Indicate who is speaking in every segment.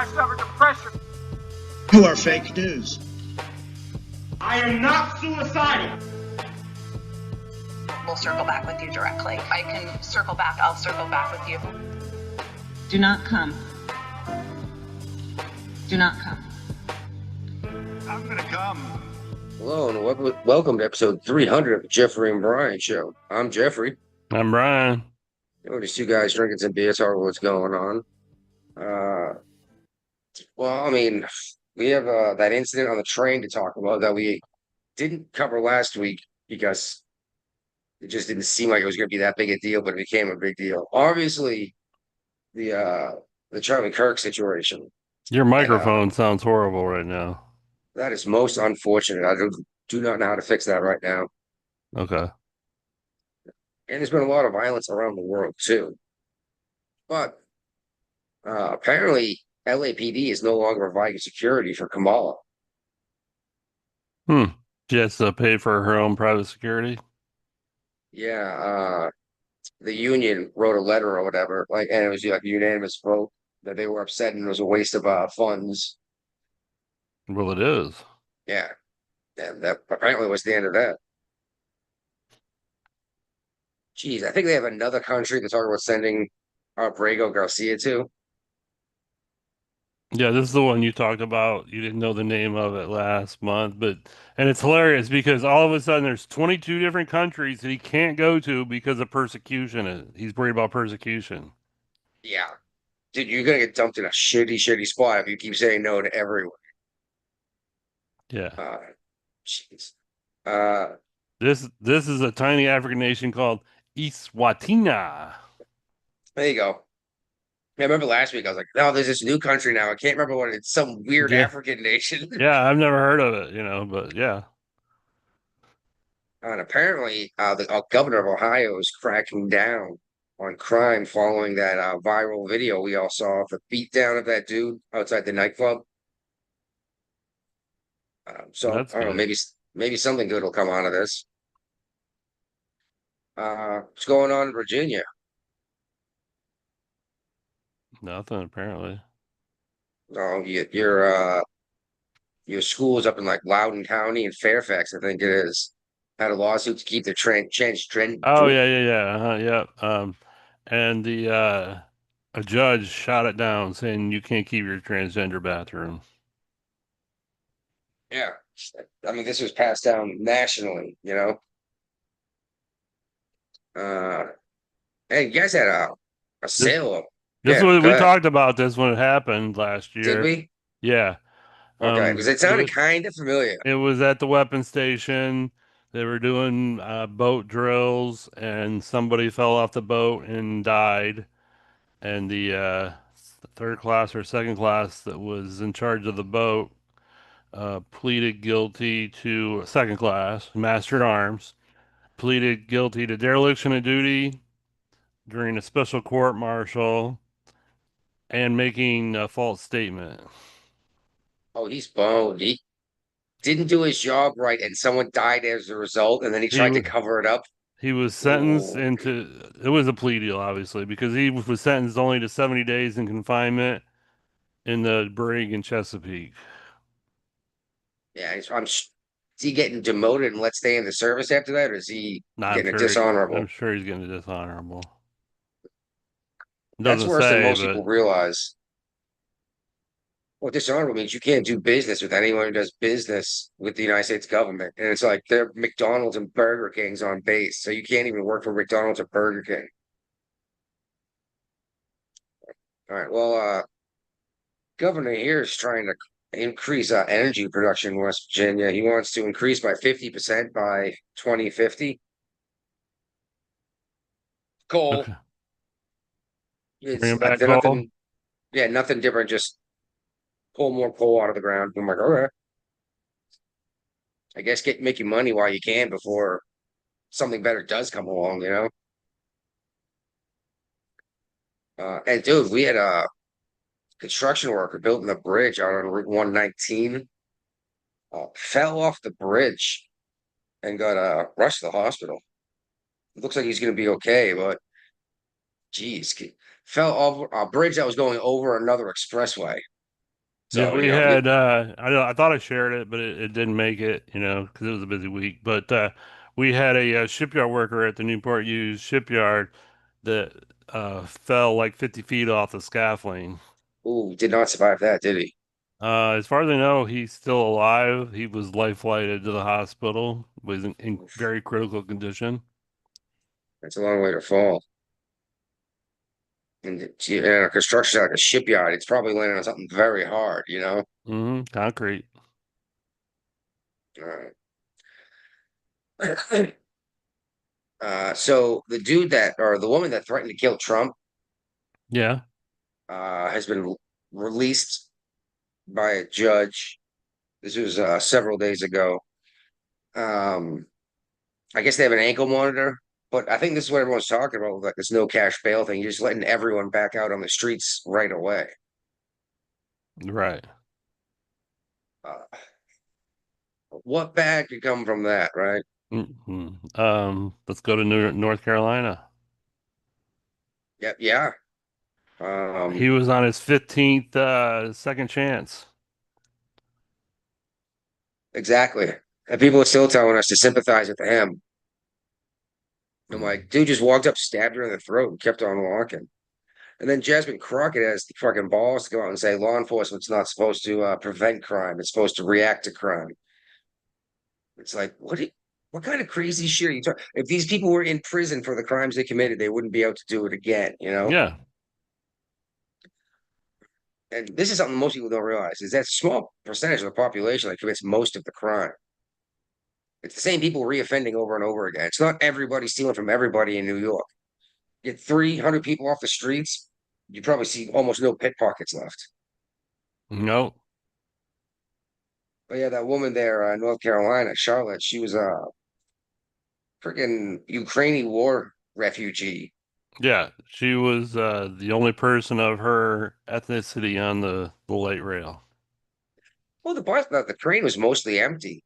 Speaker 1: I suffered the pressure.
Speaker 2: You are fake news.
Speaker 3: I am not suicidal.
Speaker 4: We'll circle back with you directly. I can circle back. I'll circle back with you.
Speaker 5: Do not come. Do not come.
Speaker 6: I'm gonna come.
Speaker 7: Hello and welcome to episode 300 of the Jeffrey and Brian Show. I'm Jeffrey.
Speaker 8: I'm Brian.
Speaker 7: Notice you guys drinking some beer, talking what's going on. We have that incident on the train to talk about that we didn't cover last week because it just didn't seem like it was going to be that big a deal, but it became a big deal. Obviously, the Charlie Kirk situation.
Speaker 8: Your microphone sounds horrible right now.
Speaker 7: That is most unfortunate. I do not know how to fix that right now.
Speaker 8: Okay.
Speaker 7: And there's been a lot of violence around the world too. But apparently LAPD is no longer providing security for Kamala.
Speaker 8: She has to pay for her own private security?
Speaker 7: Yeah, the union wrote a letter or whatever, and it was like a unanimous vote that they were upset and it was a waste of funds.
Speaker 8: Well, it is.
Speaker 7: Yeah. And that apparently was the end of that. Geez, I think they have another country they're talking about sending Abrego Garcia to.
Speaker 8: Yeah, this is the one you talked about. You didn't know the name of it last month, and it's hilarious because all of a sudden there's 22 different countries that he can't go to because of persecution. He's worried about persecution.
Speaker 7: Yeah. Dude, you're gonna get dumped in a shitty spot if you keep saying no to everyone.
Speaker 8: Yeah.
Speaker 7: Jeez.
Speaker 8: This is a tiny African nation called Eswatini.
Speaker 7: There you go. I remember last week I was like, "No, there's this new country now. I can't remember what it's. Some weird African nation."
Speaker 8: Yeah, I've never heard of it, but yeah.
Speaker 7: And apparently, the governor of Ohio is cracking down on crime following that viral video we all saw of the beatdown of that dude outside the nightclub. So I don't know, maybe something good will come out of this. What's going on in Virginia?
Speaker 8: Nothing, apparently.
Speaker 7: No, your school's up in like Loudoun County in Fairfax, I think it is. Had a lawsuit to keep the trend.
Speaker 8: Oh yeah. And a judge shot it down, saying you can't keep your transgender bathroom.
Speaker 7: Yeah, I mean this was passed down nationally, Hey, you guys had a sale.
Speaker 8: We talked about this when it happened last year.
Speaker 7: Did we?
Speaker 8: Yeah.
Speaker 7: Okay, because it sounded kind of familiar.
Speaker 8: It was at the weapon station. They were doing boat drills, and somebody fell off the boat and died. And the third class or second class that was in charge of the boat pleaded guilty to second class, master at arms, pleaded guilty to dereliction of duty during a special court martial and making a false statement.
Speaker 7: Oh, he's boned. He didn't do his job right, and someone died as a result, and then he tried to cover it up.
Speaker 8: He was sentenced it was a plea deal, obviously, because he was sentenced only to 70 days in confinement in the brig in Chesapeake.
Speaker 7: Yeah, is he getting demoted and let stay in the service after that, or is he getting a dishonorable?
Speaker 8: I'm sure he's getting a dishonorable.
Speaker 7: That's worse than most people realize. Well, dishonorable means you can't do business with anyone who does business with the United States government. And it's like they're McDonald's and Burger King's on base. So you can't even work for McDonald's or Burger King. All right. Well, governor here is trying to increase energy production in West Virginia. He wants to increase by 50% by 2050. Coal.
Speaker 8: Okay.
Speaker 7: Nothing different. Just pull more coal out of the ground. I'm like, okay. I guess make your money while you can before something better does come along, And dude, we had a construction worker building a bridge out on Route 119. Fell off the bridge and got rushed to the hospital. It looks like he's going to be okay, but geez, fell off a bridge that was going over another expressway. So,
Speaker 8: Yeah, we
Speaker 7: you know,
Speaker 8: had I thought I shared it, but it didn't make it, because it was a busy week. But we had a, shipyard worker at the Newport News shipyard that fell like 50 feet off the scaffolding.
Speaker 7: ooh, did not survive that, did he?
Speaker 8: As far as I know, he's still alive. He was life flighted to the hospital, was in
Speaker 7: Oof,
Speaker 8: very critical condition.
Speaker 7: that's a long way to fall. And a construction site, like a shipyard, it's probably landing on something very hard, you know?
Speaker 8: Concrete.
Speaker 7: Uh, so the dude that, or the woman that threatened to kill Trump,
Speaker 8: Yeah.
Speaker 7: has been released by a judge. This was several days ago. Um, I guess they have an ankle monitor, but I think this is what everyone's talking about, like this no cash bail thing. You're just letting everyone back out on the streets right away.
Speaker 8: Right.
Speaker 7: Uh, what bad could come from that, right?
Speaker 8: Let's go to North Carolina.
Speaker 7: Yep, yeah.
Speaker 8: He was on his 15th second chance.
Speaker 7: Exactly. And people are still telling us to sympathize with him. I'm like, dude just walked up, stabbed her in the throat, and kept on walking. And then Jasmine Crockett has the fucking balls to go out and say law enforcement's not supposed to prevent crime; it's supposed to react to crime. It's like, what kind of crazy shit are you talking? If these people were in prison for the crimes they committed, they wouldn't be able to do it again, you know?
Speaker 8: Yeah.
Speaker 7: And this is something most people don't realize: is that small percentage of the population that commits most of the crime. It's the same people reoffending over and over again. It's not everybody stealing from everybody in New York. Get 300 people off the streets, you probably see almost no pickpockets left.
Speaker 8: No.
Speaker 7: But yeah, that woman there in North Carolina, Charlotte, she was a freaking Ukrainian war refugee.
Speaker 8: Yeah, she was the only person of her ethnicity on the light rail.
Speaker 7: Well, the train was mostly empty.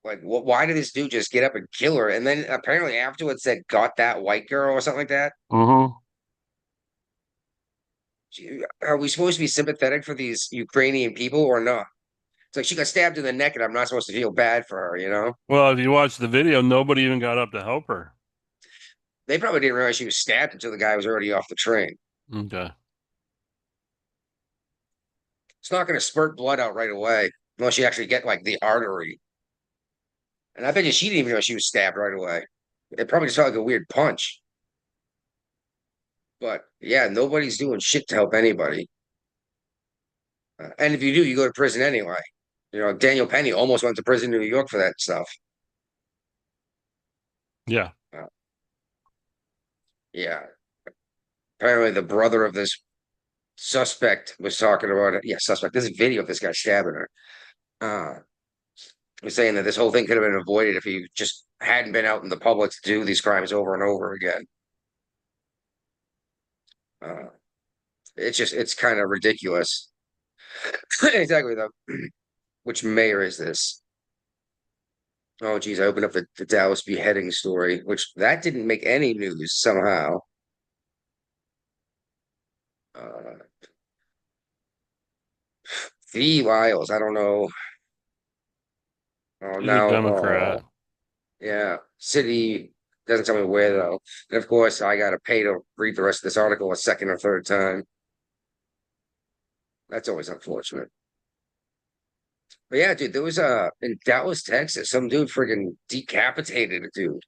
Speaker 7: Like, why did this dude just get up and kill her? And then apparently afterwards said, "Got that white girl" or something like that.
Speaker 8: Mm-hmm.
Speaker 7: Are we supposed to be sympathetic for these Ukrainian people or not? It's like she got stabbed in the neck, and I'm not supposed to feel bad for her, you know?
Speaker 8: Well, if you watch the video, nobody even got up to help her.
Speaker 7: They probably didn't realize she was stabbed until the guy was already off the train.
Speaker 8: Okay.
Speaker 7: It's not going to spurt blood out right away unless you actually get like the artery. And I bet you she didn't even know she was stabbed right away. It probably just felt like a weird punch. But yeah, nobody's doing shit to help anybody. And if you do, you go to prison anyway. You know, Daniel Penny almost went to prison in New York for that stuff.
Speaker 8: Yeah.
Speaker 7: Yeah. Apparently, the brother of this suspect was talking about it. Yeah, suspect. There's a video of this guy stabbing her. Was saying that this whole thing could have been avoided if he just hadn't been out in the public to do these crimes over and over again. It's kind of ridiculous. Exactly though. Which mayor is this? Oh geez, I opened up the Dallas beheading story, which that didn't make any news somehow. V. Lyles, I don't know. Oh
Speaker 8: He's a
Speaker 7: no,
Speaker 8: Democrat.
Speaker 7: yeah. City doesn't tell me where though. And of course, I gotta pay to read the rest of this article a second or third time. That's always unfortunate. But yeah, dude, there was in Dallas, Texas, some dude freaking decapitated a dude.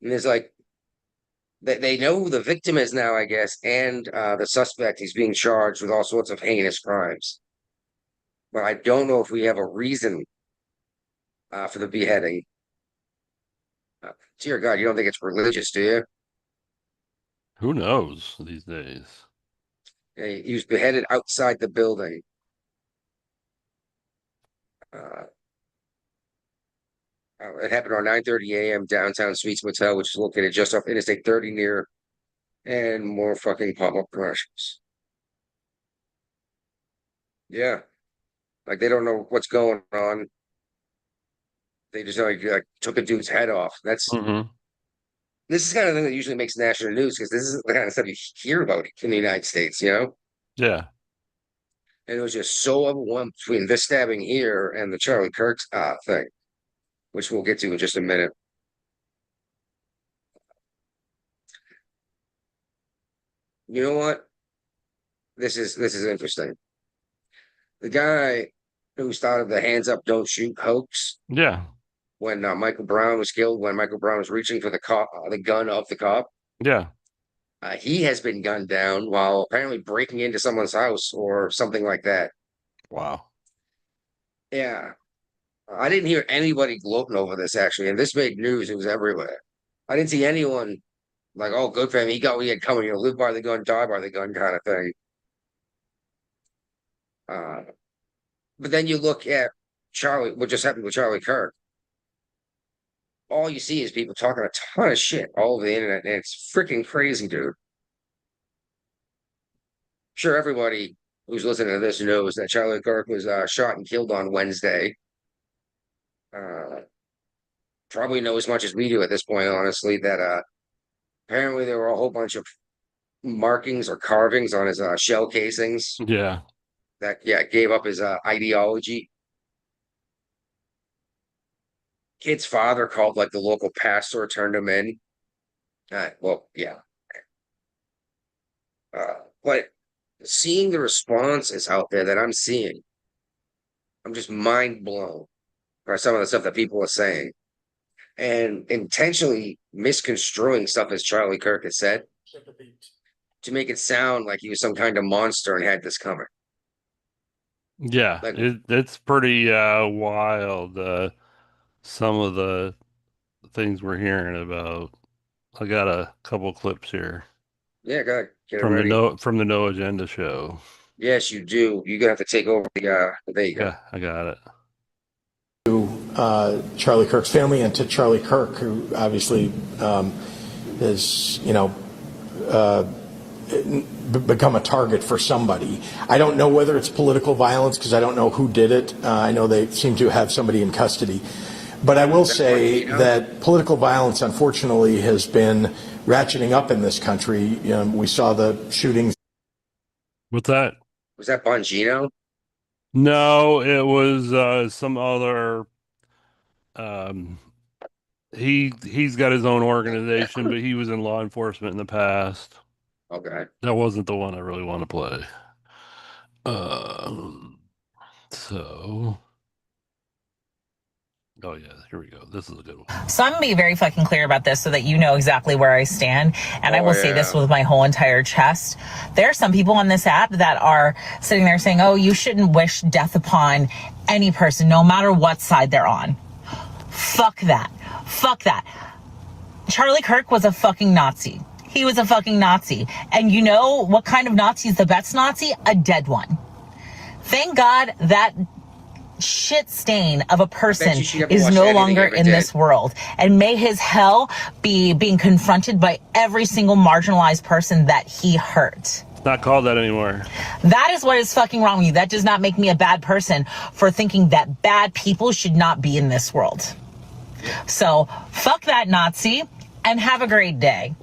Speaker 7: And there's like they know who the victim is now, I guess, and the suspect. He's being charged with all sorts of heinous crimes. But I don't know if we have a reason for the beheading. Dear God, you don't think it's religious, do you?
Speaker 8: Who knows these days?
Speaker 7: He was beheaded outside the building. It happened around 9:30 a.m. downtown Suites Motel, which is located just off Interstate 30 near and more fucking pop-up commercials. Yeah. Like they don't know what's going on. They just know like took a dude's head off. That's
Speaker 8: Mm-hmm.
Speaker 7: this is the kind of thing that usually makes national news because this is the kind of stuff you hear about in the United States, you know?
Speaker 8: Yeah.
Speaker 7: And it was just so overwhelmed between this stabbing here and the Charlie Kirk thing, which we'll get to in just a minute. You know what? This is interesting. The guy who started the hands up, don't shoot hoax
Speaker 8: Yeah.
Speaker 7: when Michael Brown was killed, when Michael Brown was reaching for the cop, the gun of the cop.
Speaker 8: Yeah.
Speaker 7: He has been gunned down while apparently breaking into someone's house or something like that.
Speaker 8: Wow.
Speaker 7: Yeah. I didn't hear anybody gloating over this actually, and this made news. It was everywhere. I didn't see anyone like, oh, good for him. He got what he had coming. Live by the gun, die by the gun kind of thing. Uh, but then you look at Charlie, what just happened with Charlie Kirk. All you see is people talking a ton of shit all over the internet, and it's freaking crazy, dude. Sure, everybody who's listening to this knows that Charlie Kirk was shot and killed on Wednesday. Probably know as much as we do at this point, honestly, that apparently there were a whole bunch of markings or carvings on his shell casings
Speaker 8: Yeah.
Speaker 7: that, yeah, gave up his ideology. Kid's father called like the local pastor, turned him in. Well, yeah. But seeing the responses out there that I'm seeing, I'm just mind blown by some of the stuff that people are saying and intentionally misconstruing stuff as Charlie Kirk has said to make it sound like he was some kind of monster and had this coming.
Speaker 8: Yeah.
Speaker 7: Like,
Speaker 8: It's pretty wild. Some of the things we're hearing about. I got a couple clips here
Speaker 7: yeah, go ahead, get it
Speaker 8: from
Speaker 7: ready.
Speaker 8: the No Agenda show.
Speaker 7: Yes, you do. You're gonna have to take over the there you go.
Speaker 8: Yeah, I got it.
Speaker 1: Charlie Kirk's family and to Charlie Kirk, who obviously has, become a target for somebody. I don't know whether it's political violence because I don't know who did it. I know they seem to have somebody in custody. But I will say that political violence, unfortunately, has been ratcheting up in this country. We saw the shootings.
Speaker 8: What's that?
Speaker 7: Was that Bongino?
Speaker 8: No, it was some other. He's got his own organization, but he was in law enforcement in the past.
Speaker 7: Okay.
Speaker 8: That wasn't the one I really want to play. So. Oh yeah, here we go. This is a good one.
Speaker 9: So I'm going to be very fucking clear about this so that you know exactly where I stand. And I will say this with my whole entire chest. There are some people on this app that are sitting there saying, oh, you shouldn't wish death upon any person, no matter what side they're on. Fuck that. Fuck that. Charlie Kirk was a fucking Nazi. He was a fucking Nazi. And you know what kind of Nazi is the best Nazi? A dead one. Thank God that shit stain of a person is no longer in this world, and may his hell be being confronted by every single marginalized person that he hurt.
Speaker 8: It's not called that anymore.
Speaker 9: That is what is fucking wrong with you. That does not make me a bad person for thinking that bad people should not be in this world. So fuck that Nazi and have a great day.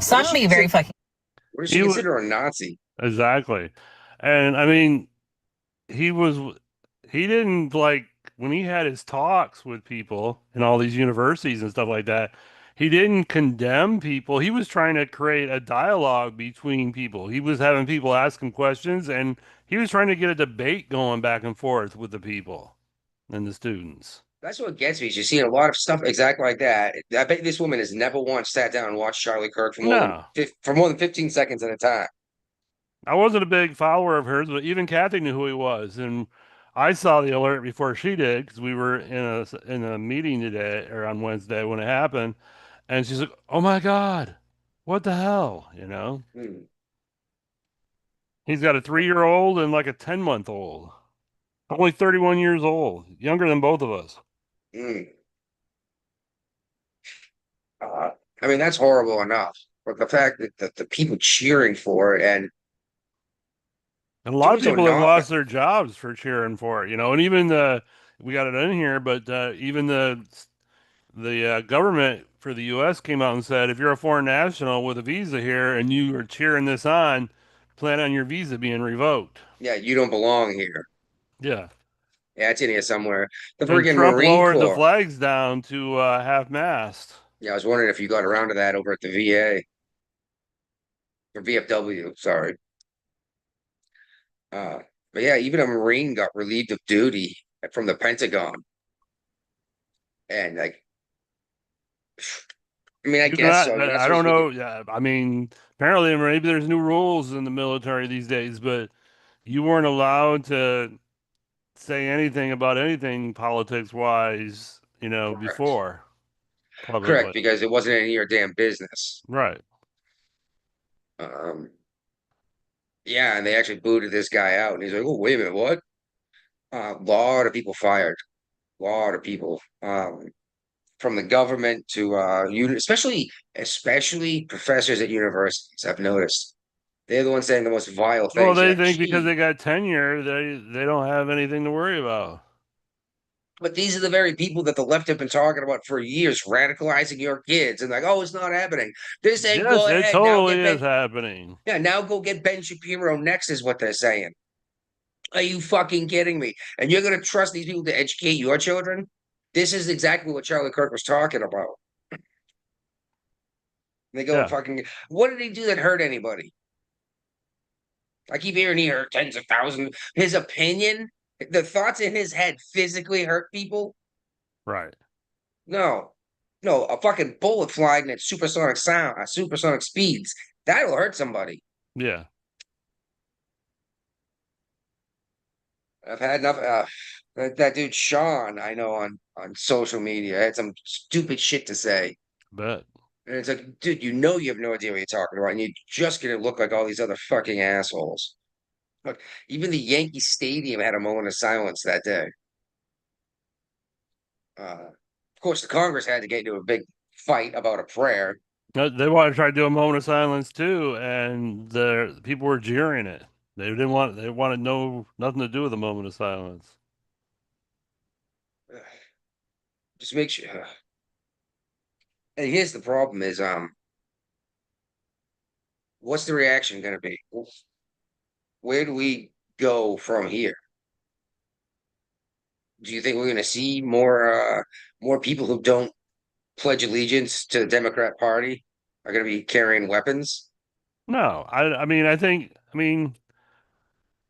Speaker 9: So I'm gonna be very fucking.
Speaker 7: What does she consider a Nazi?
Speaker 8: Exactly. And I mean, he didn't, like, when he had his talks with people in all these universities and stuff like that, he didn't condemn people. He was trying to create a dialogue between people. He was having people ask him questions, and he was trying to get a debate going back and forth with the people and the students.
Speaker 7: That's what gets me. Is you see a lot of stuff exactly like that. I bet this woman has never once sat down and watched Charlie Kirk for more than 15 seconds at a time.
Speaker 8: I wasn't a big follower of hers, but even Kathy knew who he was, and I saw the alert before she did because we were in a meeting today or on Wednesday when it happened, and she's like, "Oh my God, what the hell?" He's got a 3-year-old and like a 10-month-old, only 31 years old, younger than both of us.
Speaker 7: I mean, that's horrible enough, but the fact that the people cheering for it and
Speaker 8: a lot of people have lost their jobs for cheering for it, and even we got it in here, but even the government for the U.S. came out and said, if you're a foreign national with a visa here and you are cheering this on, plan on your visa being revoked.
Speaker 7: Yeah, you don't belong here.
Speaker 8: Yeah.
Speaker 7: Yeah, it's in here somewhere. The
Speaker 8: And
Speaker 7: freaking
Speaker 8: Trump
Speaker 7: Marine
Speaker 8: lowered the
Speaker 7: Corps.
Speaker 8: flags down to half mast.
Speaker 7: Yeah, I was wondering if you got around to that over at the VA or VFW. Sorry. But yeah, even a Marine got relieved of duty from the Pentagon, and like, I mean, I
Speaker 8: You're
Speaker 7: guess
Speaker 8: not,
Speaker 7: so. You're not
Speaker 8: I don't
Speaker 7: supposed to be.
Speaker 8: know. Yeah, I mean, apparently maybe there's new rules in the military these days, but you weren't allowed to say anything about anything politics wise,
Speaker 7: Correct.
Speaker 8: before
Speaker 7: Correct,
Speaker 8: publicly.
Speaker 7: because it wasn't any of your damn business.
Speaker 8: Right.
Speaker 7: Um, yeah, and they actually booted this guy out, and he's like, "Oh, wait a minute, what?" Lot of people fired. Lot of people. From the government to especially professors at universities. I've noticed they're the ones saying the most vile
Speaker 8: Well,
Speaker 7: things. You're
Speaker 8: they
Speaker 7: like,
Speaker 8: think because
Speaker 7: gee,
Speaker 8: they got tenure, they don't have anything to worry about.
Speaker 7: but these are the very people that the left have been talking about for years, radicalizing your kids, and like, oh, it's not happening. They're saying,
Speaker 8: Yes,
Speaker 7: go
Speaker 8: it
Speaker 7: ahead now,
Speaker 8: totally
Speaker 7: get
Speaker 8: is
Speaker 7: Ben.
Speaker 8: happening.
Speaker 7: Yeah, now go get Ben Shapiro next, is what they're saying. Are you fucking kidding me? And you're gonna trust these people to educate your children? This is exactly what Charlie Kirk was talking about. They go
Speaker 8: Yeah.
Speaker 7: fucking. What did he do that hurt anybody? I keep hearing he hurt tens of thousands. His opinion, the thoughts in his head physically hurt people?
Speaker 8: Right.
Speaker 7: No. No, a fucking bullet flying at supersonic sound, supersonic speeds. That'll hurt somebody.
Speaker 8: Yeah.
Speaker 7: I've had enough. That dude Sean, I know on social media, had some stupid shit to say.
Speaker 8: Bet.
Speaker 7: And it's like, dude, you have no idea what you're talking about, and you're just gonna look like all these other fucking assholes. Look, even the Yankee Stadium had a moment of silence that day. Of course, the Congress had to get into a big fight about a prayer.
Speaker 8: No, they want to try to do a moment of silence too, and the people were jeering it. They wanted nothing to do with a moment of silence.
Speaker 7: Just make sure. And here's the problem: is what's the reaction going to be? Where do we go from here? Do you think we're going to see more people who don't pledge allegiance to the Democrat Party are going to be carrying weapons?
Speaker 8: No, I mean,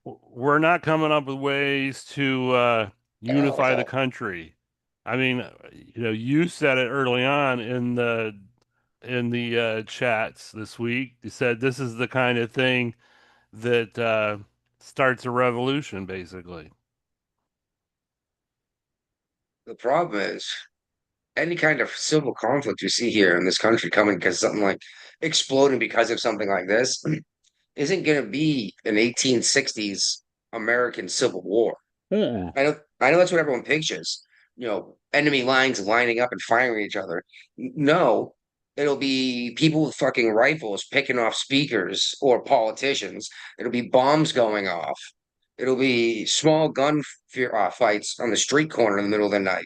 Speaker 8: we're not coming up with ways to unify the country. I mean, you said it early on in the chats this week. You said this is the kind of thing that starts a revolution, basically.
Speaker 7: The problem is any kind of civil conflict you see here in this country coming because something like exploding because of something like this isn't going to be an 1860s American Civil War. I know that's what everyone pictures. Enemy lines lining up and firing each other. No, it'll be people with fucking rifles picking off speakers or politicians. It'll be bombs going off. It'll be small fights on the street corner in the middle of the night.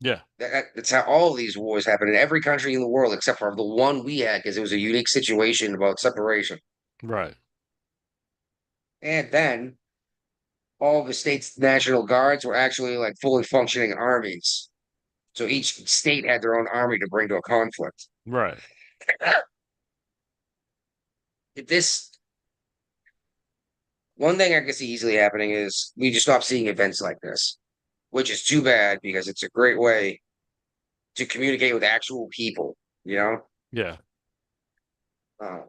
Speaker 8: Yeah,
Speaker 7: That's how all of these wars happen in every country in the world except for the one we had because it was a unique situation about separation.
Speaker 8: right.
Speaker 7: And then all the states' national guards were actually like fully functioning armies. So each state had their own army to bring to a conflict.
Speaker 8: Right.
Speaker 7: If this one thing I can see easily happening is we just stop seeing events like this, which is too bad because it's a great way to communicate with actual people, you know?
Speaker 8: Yeah.
Speaker 7: Uh,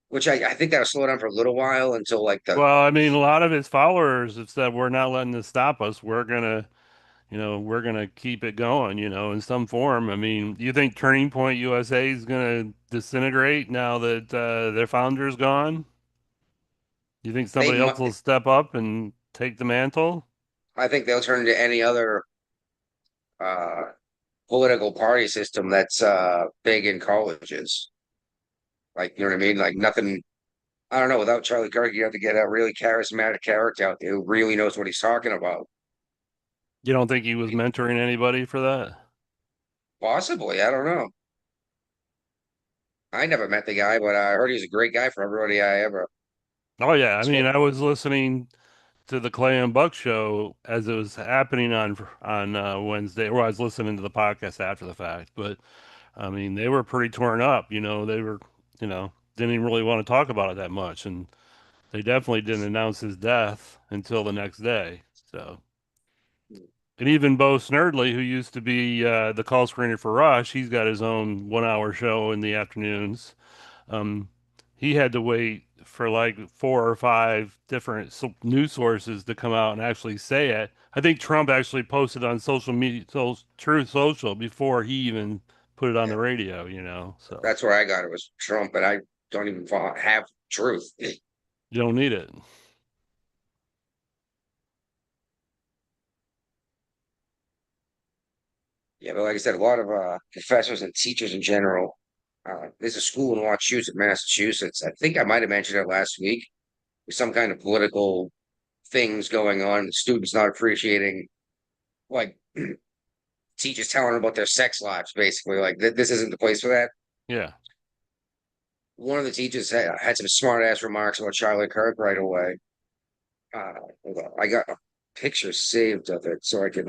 Speaker 7: which I think that'll slow down for a little while until like the
Speaker 8: Well, I mean, a lot of his followers have said we're not letting this stop us. We're gonna keep it going, in some form. I mean, do you think Turning Point USA is gonna disintegrate now that their founder's gone? Do you think
Speaker 7: they
Speaker 8: somebody else will step up and take the mantle?
Speaker 7: I think they'll turn into any other uh political party system that's big in colleges. Like, you know what I mean? Like nothing, I don't know, without Charlie Kirk, you have to get a really charismatic character out there who really knows what he's talking about.
Speaker 8: You don't think he was mentoring anybody for that?
Speaker 7: Possibly, I don't know. I never met the guy, but I heard he was a great guy for everybody I ever
Speaker 8: Oh yeah, I mean,
Speaker 7: spoke.
Speaker 8: I was listening to the Clay and Buck show as it was happening on Wednesday, or I was listening to the podcast after the fact. But I mean, they were pretty torn up. They were, didn't even really want to talk about it that much, and they definitely didn't announce his death until the next day. So, and even Bo Snerdley, who used to be the call screener for Rush, he's got his own 1 hour show in the afternoons. Um, he had to wait for like 4 or 5 different news sources to come out and actually say it. I think Trump actually posted on social media, Truth Social, before he even put it on
Speaker 7: Yeah,
Speaker 8: the radio. So
Speaker 7: that's where I got it was Trump, but I don't even have truth.
Speaker 8: you don't need it.
Speaker 7: Yeah, but like I said, a lot of professors and teachers in general. There's a school in Wachusett, Massachusetts. I think I might have mentioned it last week. With some kind of political things going on. The students not appreciating, like teachers telling them about their sex lives, basically. Like this isn't the place for that.
Speaker 8: Yeah.
Speaker 7: One of the teachers had some smart ass remarks about Charlie Kirk right away. Hold on. I got a picture saved of it, so I can.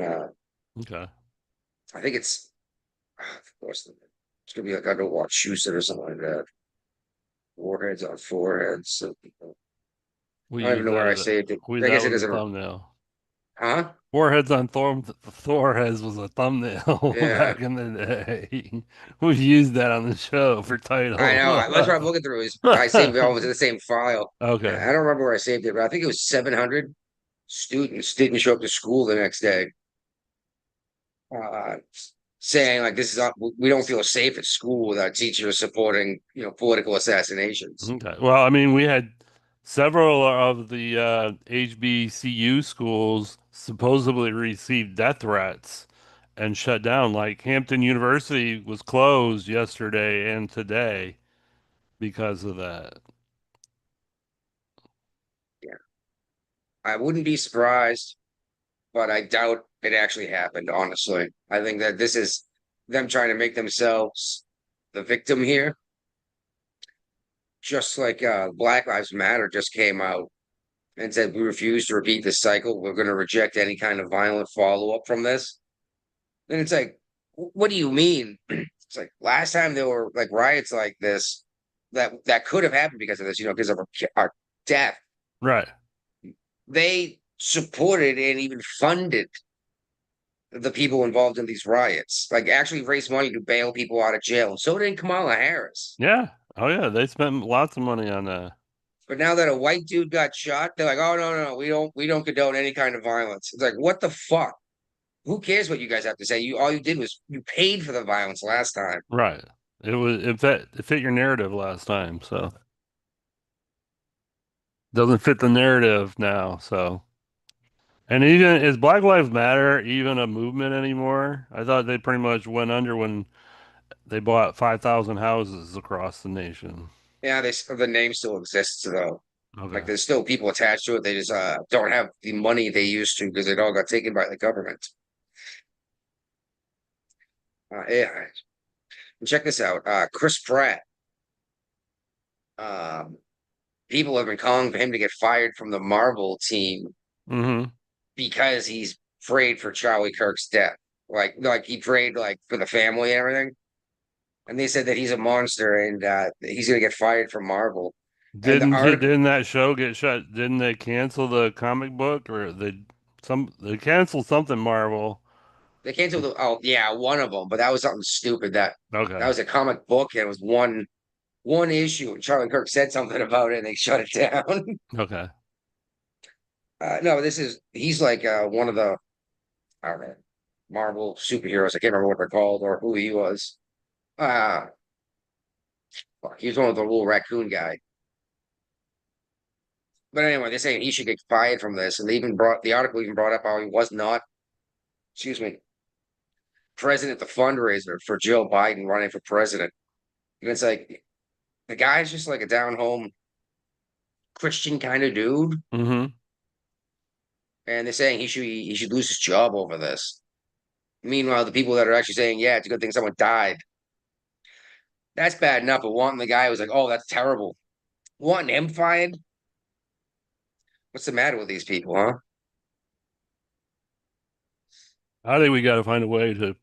Speaker 8: Okay.
Speaker 7: I think of course, it's gonna be like I go watch Wachusett or something like that. Warheads on foreheads. So,
Speaker 8: We
Speaker 7: I don't
Speaker 8: use
Speaker 7: even know where
Speaker 8: that
Speaker 7: I
Speaker 8: as
Speaker 7: saved it.
Speaker 8: we use
Speaker 7: I
Speaker 8: that
Speaker 7: guess it
Speaker 8: was a
Speaker 7: isn't.
Speaker 8: thumbnail.
Speaker 7: Huh?
Speaker 8: Warheads on Thorheads was a thumbnail
Speaker 7: Yeah,
Speaker 8: back in the day. We used that on the show for
Speaker 7: I
Speaker 8: title.
Speaker 7: know. That's what I'm looking through. Is I saved it all into the same file. And
Speaker 8: Okay.
Speaker 7: I don't remember where I saved it, but I think it was 700 students didn't show up to school the next day. Uh, Saying like this is not, we don't feel safe at school without teachers supporting political assassinations.
Speaker 8: Okay. Well, I mean, we had several of the HBCU schools supposedly received death threats and shut down. Like Hampton University was closed yesterday and today because of that.
Speaker 7: Yeah, I wouldn't be surprised, but I doubt it actually happened. Honestly, I think that this is them trying to make themselves the victim here. Just like Black Lives Matter just came out and said we refuse to repeat this cycle. We're going to reject any kind of violent follow up from this. Then it's like, what do you mean? It's like last time there were like riots like this that could have happened because of this, because of our death.
Speaker 8: Right.
Speaker 7: They supported and even funded the people involved in these riots, like actually raised money to bail people out of jail. And so did Kamala Harris.
Speaker 8: Yeah. Oh yeah, they spent lots of money on that.
Speaker 7: But now that a white dude got shot, they're like, oh no, we don't condone any kind of violence. It's like, what the fuck? Who cares what you guys have to say? All you did was you paid for the violence last time.
Speaker 8: Right. It fit your narrative last time, so doesn't fit the narrative now, so. And even is Black Lives Matter even a movement anymore? I thought they pretty much went under when they bought 5,000 houses across the nation.
Speaker 7: Yeah, the name still exists though. Like
Speaker 8: Okay.
Speaker 7: there's still people attached to it. They just don't have the money they used to because it all got taken by the government. Yeah, check this out. Chris Pratt. Um, People have been calling for him to get fired from the Marvel team
Speaker 8: Mm-hmm.
Speaker 7: because he's prayed for Charlie Kirk's death. Like he prayed like for the family and everything. And they said that he's a monster and he's gonna get fired from Marvel. And the article
Speaker 8: Didn't that show get shut? Didn't they cancel the comic book or they canceled something Marvel?
Speaker 7: they canceled one of them, but that was something stupid. That
Speaker 8: Okay.
Speaker 7: was a comic book and it was one issue and Charlie Kirk said something about it and they shut it down.
Speaker 8: Okay.
Speaker 7: No, he's like one of the I don't know Marvel superheroes. I can't remember what they're called or who he was. Uh he was one of the little raccoon guy. But anyway, they're saying he should get fired from this, and the article even brought up how he was not, excuse me, president of the fundraiser for Joe Biden running for president. And it's like the guy's just like a down home Christian kind of dude,
Speaker 8: Mm-hmm.
Speaker 7: and they're saying he should lose his job over this. Meanwhile, the people that are actually saying, yeah, it's a good thing someone died. That's bad enough, but wanting the guy who's like, oh, that's terrible. Wanting him fired? What's the matter with these people, huh?
Speaker 8: I think we got to find a way to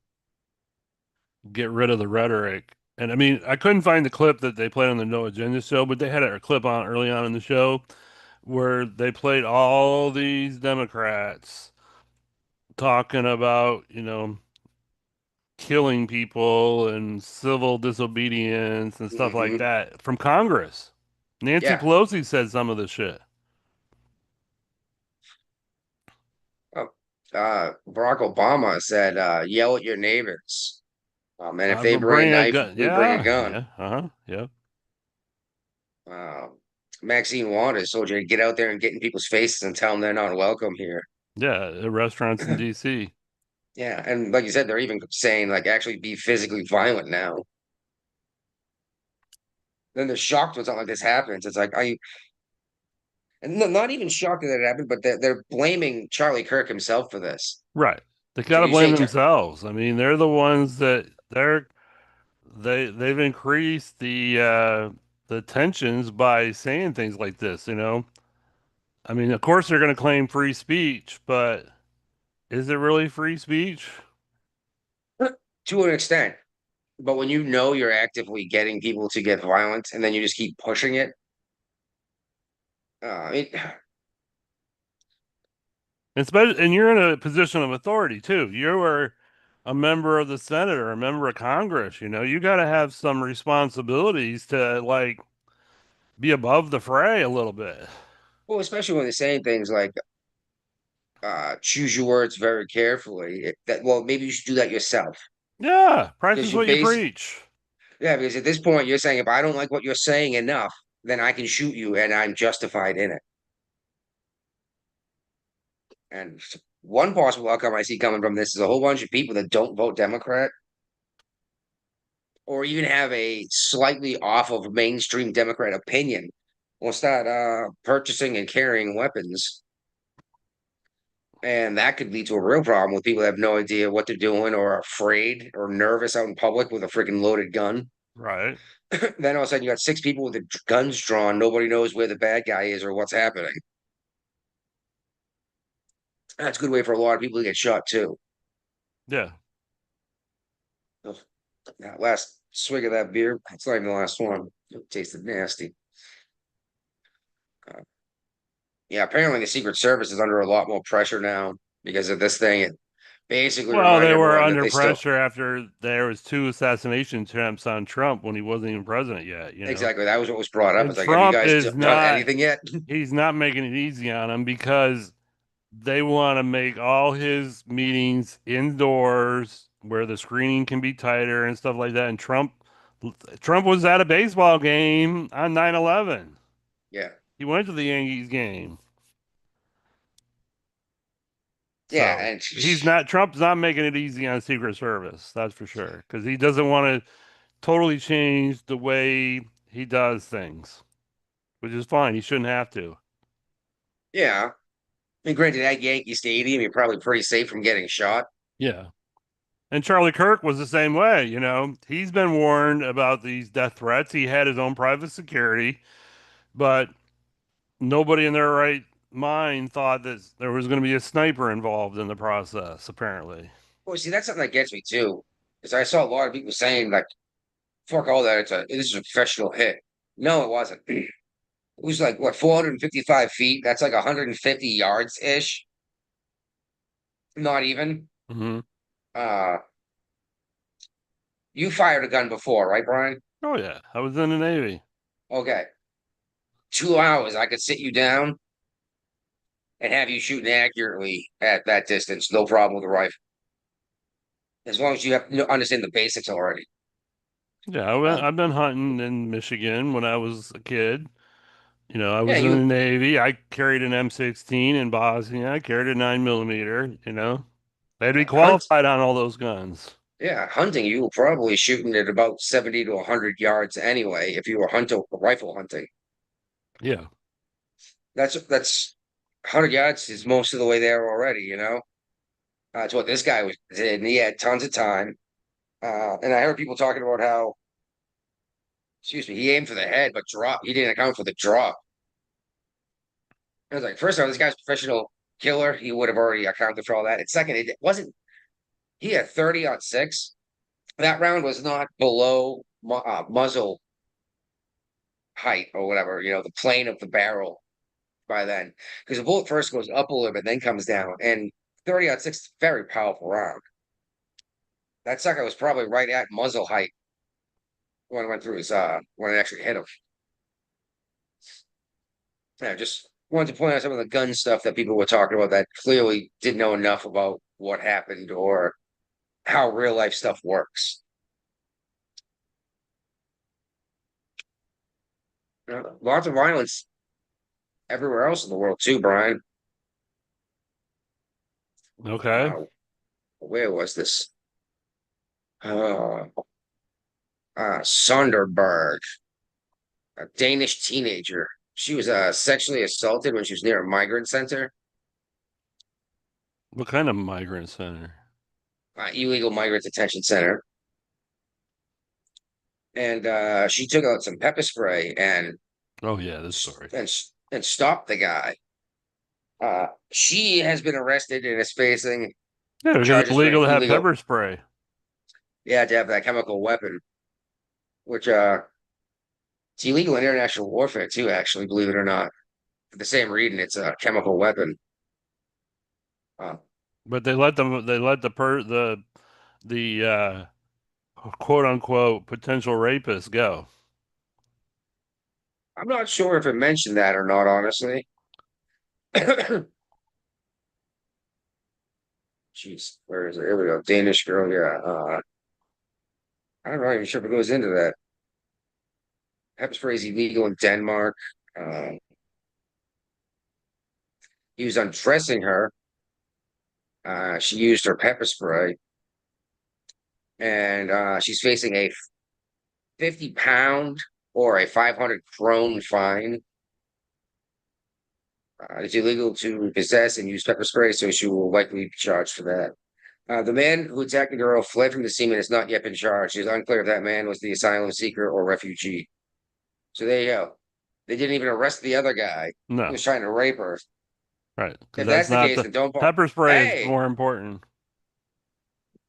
Speaker 8: get rid of the rhetoric. And I mean, I couldn't find the clip that they played on the No Agenda show, but they had a clip on early on in the show where they played all these Democrats talking about, killing people and civil disobedience and stuff like
Speaker 7: Hmm.
Speaker 8: that from Congress. Nancy
Speaker 7: Yeah.
Speaker 8: Pelosi said some of this shit.
Speaker 7: Oh, Barack Obama said, yell at your neighbors. And if they
Speaker 8: I'm
Speaker 7: bring a
Speaker 8: bringing a
Speaker 7: knife,
Speaker 8: gun.
Speaker 7: we bring a
Speaker 8: Yeah,
Speaker 7: gun.
Speaker 8: yeah, uh-huh, yeah,
Speaker 7: Uh, Maxine Waters told you to get out there and get in people's faces and tell them they're not welcome here.
Speaker 8: yeah. At restaurants in D.C.
Speaker 7: Yeah, and like you said, they're even saying like actually be physically violent now. Then they're shocked when something like this happens. It's like and not even shocked that it happened, but they're blaming Charlie Kirk himself for this.
Speaker 8: Right. They
Speaker 7: So
Speaker 8: got to
Speaker 7: you
Speaker 8: blame
Speaker 7: say,
Speaker 8: themselves. I mean, they're the ones that they've increased the tensions by saying things like this. I mean, of course they're going to claim free speech, but is it really free speech?
Speaker 7: to an extent, but when you know you're actively getting people to get violent and then you just keep pushing it, it
Speaker 8: And you're in a position of authority too. You are a member of the Senate or a member of Congress. You got to have some responsibilities to like be above the fray a little bit.
Speaker 7: well, especially when they're saying things like choose your words very carefully. Well, maybe you should do that yourself.
Speaker 8: Yeah,
Speaker 7: Because
Speaker 8: practice
Speaker 7: you
Speaker 8: what you
Speaker 7: base
Speaker 8: preach.
Speaker 7: Yeah, because at this point you're saying if I don't like what you're saying enough, then I can shoot you and I'm justified in it. And one possible outcome I see coming from this is a whole bunch of people that don't vote Democrat or even have a slightly off of mainstream Democrat opinion will start purchasing and carrying weapons. And that could lead to a real problem with people that have no idea what they're doing or are afraid or nervous out in public with a freaking loaded gun.
Speaker 8: Right.
Speaker 7: Then all of a sudden you got six people with the guns drawn. Nobody knows where the bad guy is or what's happening. That's a good way for a lot of people to get shot too.
Speaker 8: Yeah.
Speaker 7: Ugh. That last swig of that beer, it's not even the last one. It tasted nasty. Yeah, apparently the Secret Service is under a lot more pressure now because of this thing. It basically
Speaker 8: Well,
Speaker 7: reminded
Speaker 8: they were
Speaker 7: everyone that
Speaker 8: under
Speaker 7: they still
Speaker 8: pressure after there was two assassination attempts on Trump when he wasn't even president yet.
Speaker 7: exactly that was what was brought up.
Speaker 8: And
Speaker 7: It's like, have you
Speaker 8: Trump
Speaker 7: guys
Speaker 8: is
Speaker 7: done
Speaker 8: not
Speaker 7: anything yet?
Speaker 8: he's not making it easy on him because they want to make all his meetings indoors where the screening can be tighter and stuff like that. And Trump was at a baseball game on 9/11.
Speaker 7: Yeah,
Speaker 8: He went to the Yankees game.
Speaker 7: yeah,
Speaker 8: So
Speaker 7: and
Speaker 8: Trump's not making it easy on Secret Service, that's for sure. Because he doesn't want to totally change the way he does things, which is fine. He shouldn't have to.
Speaker 7: yeah. I mean, granted, at Yankee Stadium, you're probably pretty safe from getting shot.
Speaker 8: Yeah. And Charlie Kirk was the same way. He's been warned about these death threats. He had his own private security, but nobody in their right mind thought that there was going to be a sniper involved in the process, apparently.
Speaker 7: Well, see, that's something that gets me too, because I saw a lot of people saying like, "Fuck all that! This is a professional hit." No, it wasn't. It was like what 455 feet. That's like 150 yards ish. Not even.
Speaker 8: Hmm.
Speaker 7: Uh, you fired a gun before, right, Brian?
Speaker 8: Oh, yeah. I was in the Navy.
Speaker 7: Okay. 2 hours, I could sit you down and have you shooting accurately at that distance. No problem with the rifle. As long as you have understand the basics already.
Speaker 8: Yeah,
Speaker 7: Um,
Speaker 8: I've been hunting in Michigan when I was a kid. I
Speaker 7: yeah,
Speaker 8: was in the
Speaker 7: you
Speaker 8: Navy. I carried an M16 in Bosnia. I carried a 9mm. They had to be
Speaker 7: hunt.
Speaker 8: qualified on all those guns.
Speaker 7: Yeah, hunting. You were probably shooting at about 70 to 100 yards anyway. If you were rifle hunting,
Speaker 8: Yeah.
Speaker 7: that's 100 yards is most of the way there already. That's what this guy was did, and he had tons of time. And I heard people talking about how Excuse me. He aimed for the head, but he didn't account for the drop. I was like, first of all, this guy's a professional killer. He would have already accounted for all that. And second, it wasn't. He had 30-06. That round was not below muzzle height or whatever, the plane of the barrel by then. Because the bullet first goes up a little bit, then comes down. And 30-06, very powerful round. That sucker was probably right at muzzle height when it went through when it actually hit him. Yeah, just wanted to point out some of the gun stuff that people were talking about that clearly didn't know enough about what happened or how real life stuff works. Lots of violence everywhere else in the world too, Brian.
Speaker 8: Okay.
Speaker 7: Where was this? Sonderberg, a Danish teenager. She was sexually assaulted when she was near a migrant center.
Speaker 8: What kind of migrant center?
Speaker 7: Illegal migrant detention center. And she took out some pepper spray and
Speaker 8: Oh yeah, this story.
Speaker 7: and stopped the guy. She has been arrested and is facing
Speaker 8: Yeah, because it's illegal to have pepper spray.
Speaker 7: Yeah, to have that chemical weapon, which it's illegal in international warfare too, actually, believe it or not. For the same reason, it's a chemical weapon.
Speaker 8: But they let the quote unquote potential rapist go.
Speaker 7: I'm not sure if it mentioned that or not, honestly. Jeez, where is it? Here we go. Danish girl, yeah. I'm not even sure if it goes into that. Pepper spray is illegal in Denmark. He was undressing her. She used her pepper spray. And she's facing a 50-pound or a 500 krone fine. It's illegal to possess and use pepper spray, so she will likely be charged for that. The man who attacked the girl fled from the scene and has not yet been charged. It's unclear if that man was the asylum seeker or refugee. So there you go. They didn't even arrest the other guy
Speaker 8: No.
Speaker 7: who was trying to rape her.
Speaker 8: Right.
Speaker 7: If that's the case, then don't.
Speaker 8: Pepper spray
Speaker 7: Hey!
Speaker 8: is more important.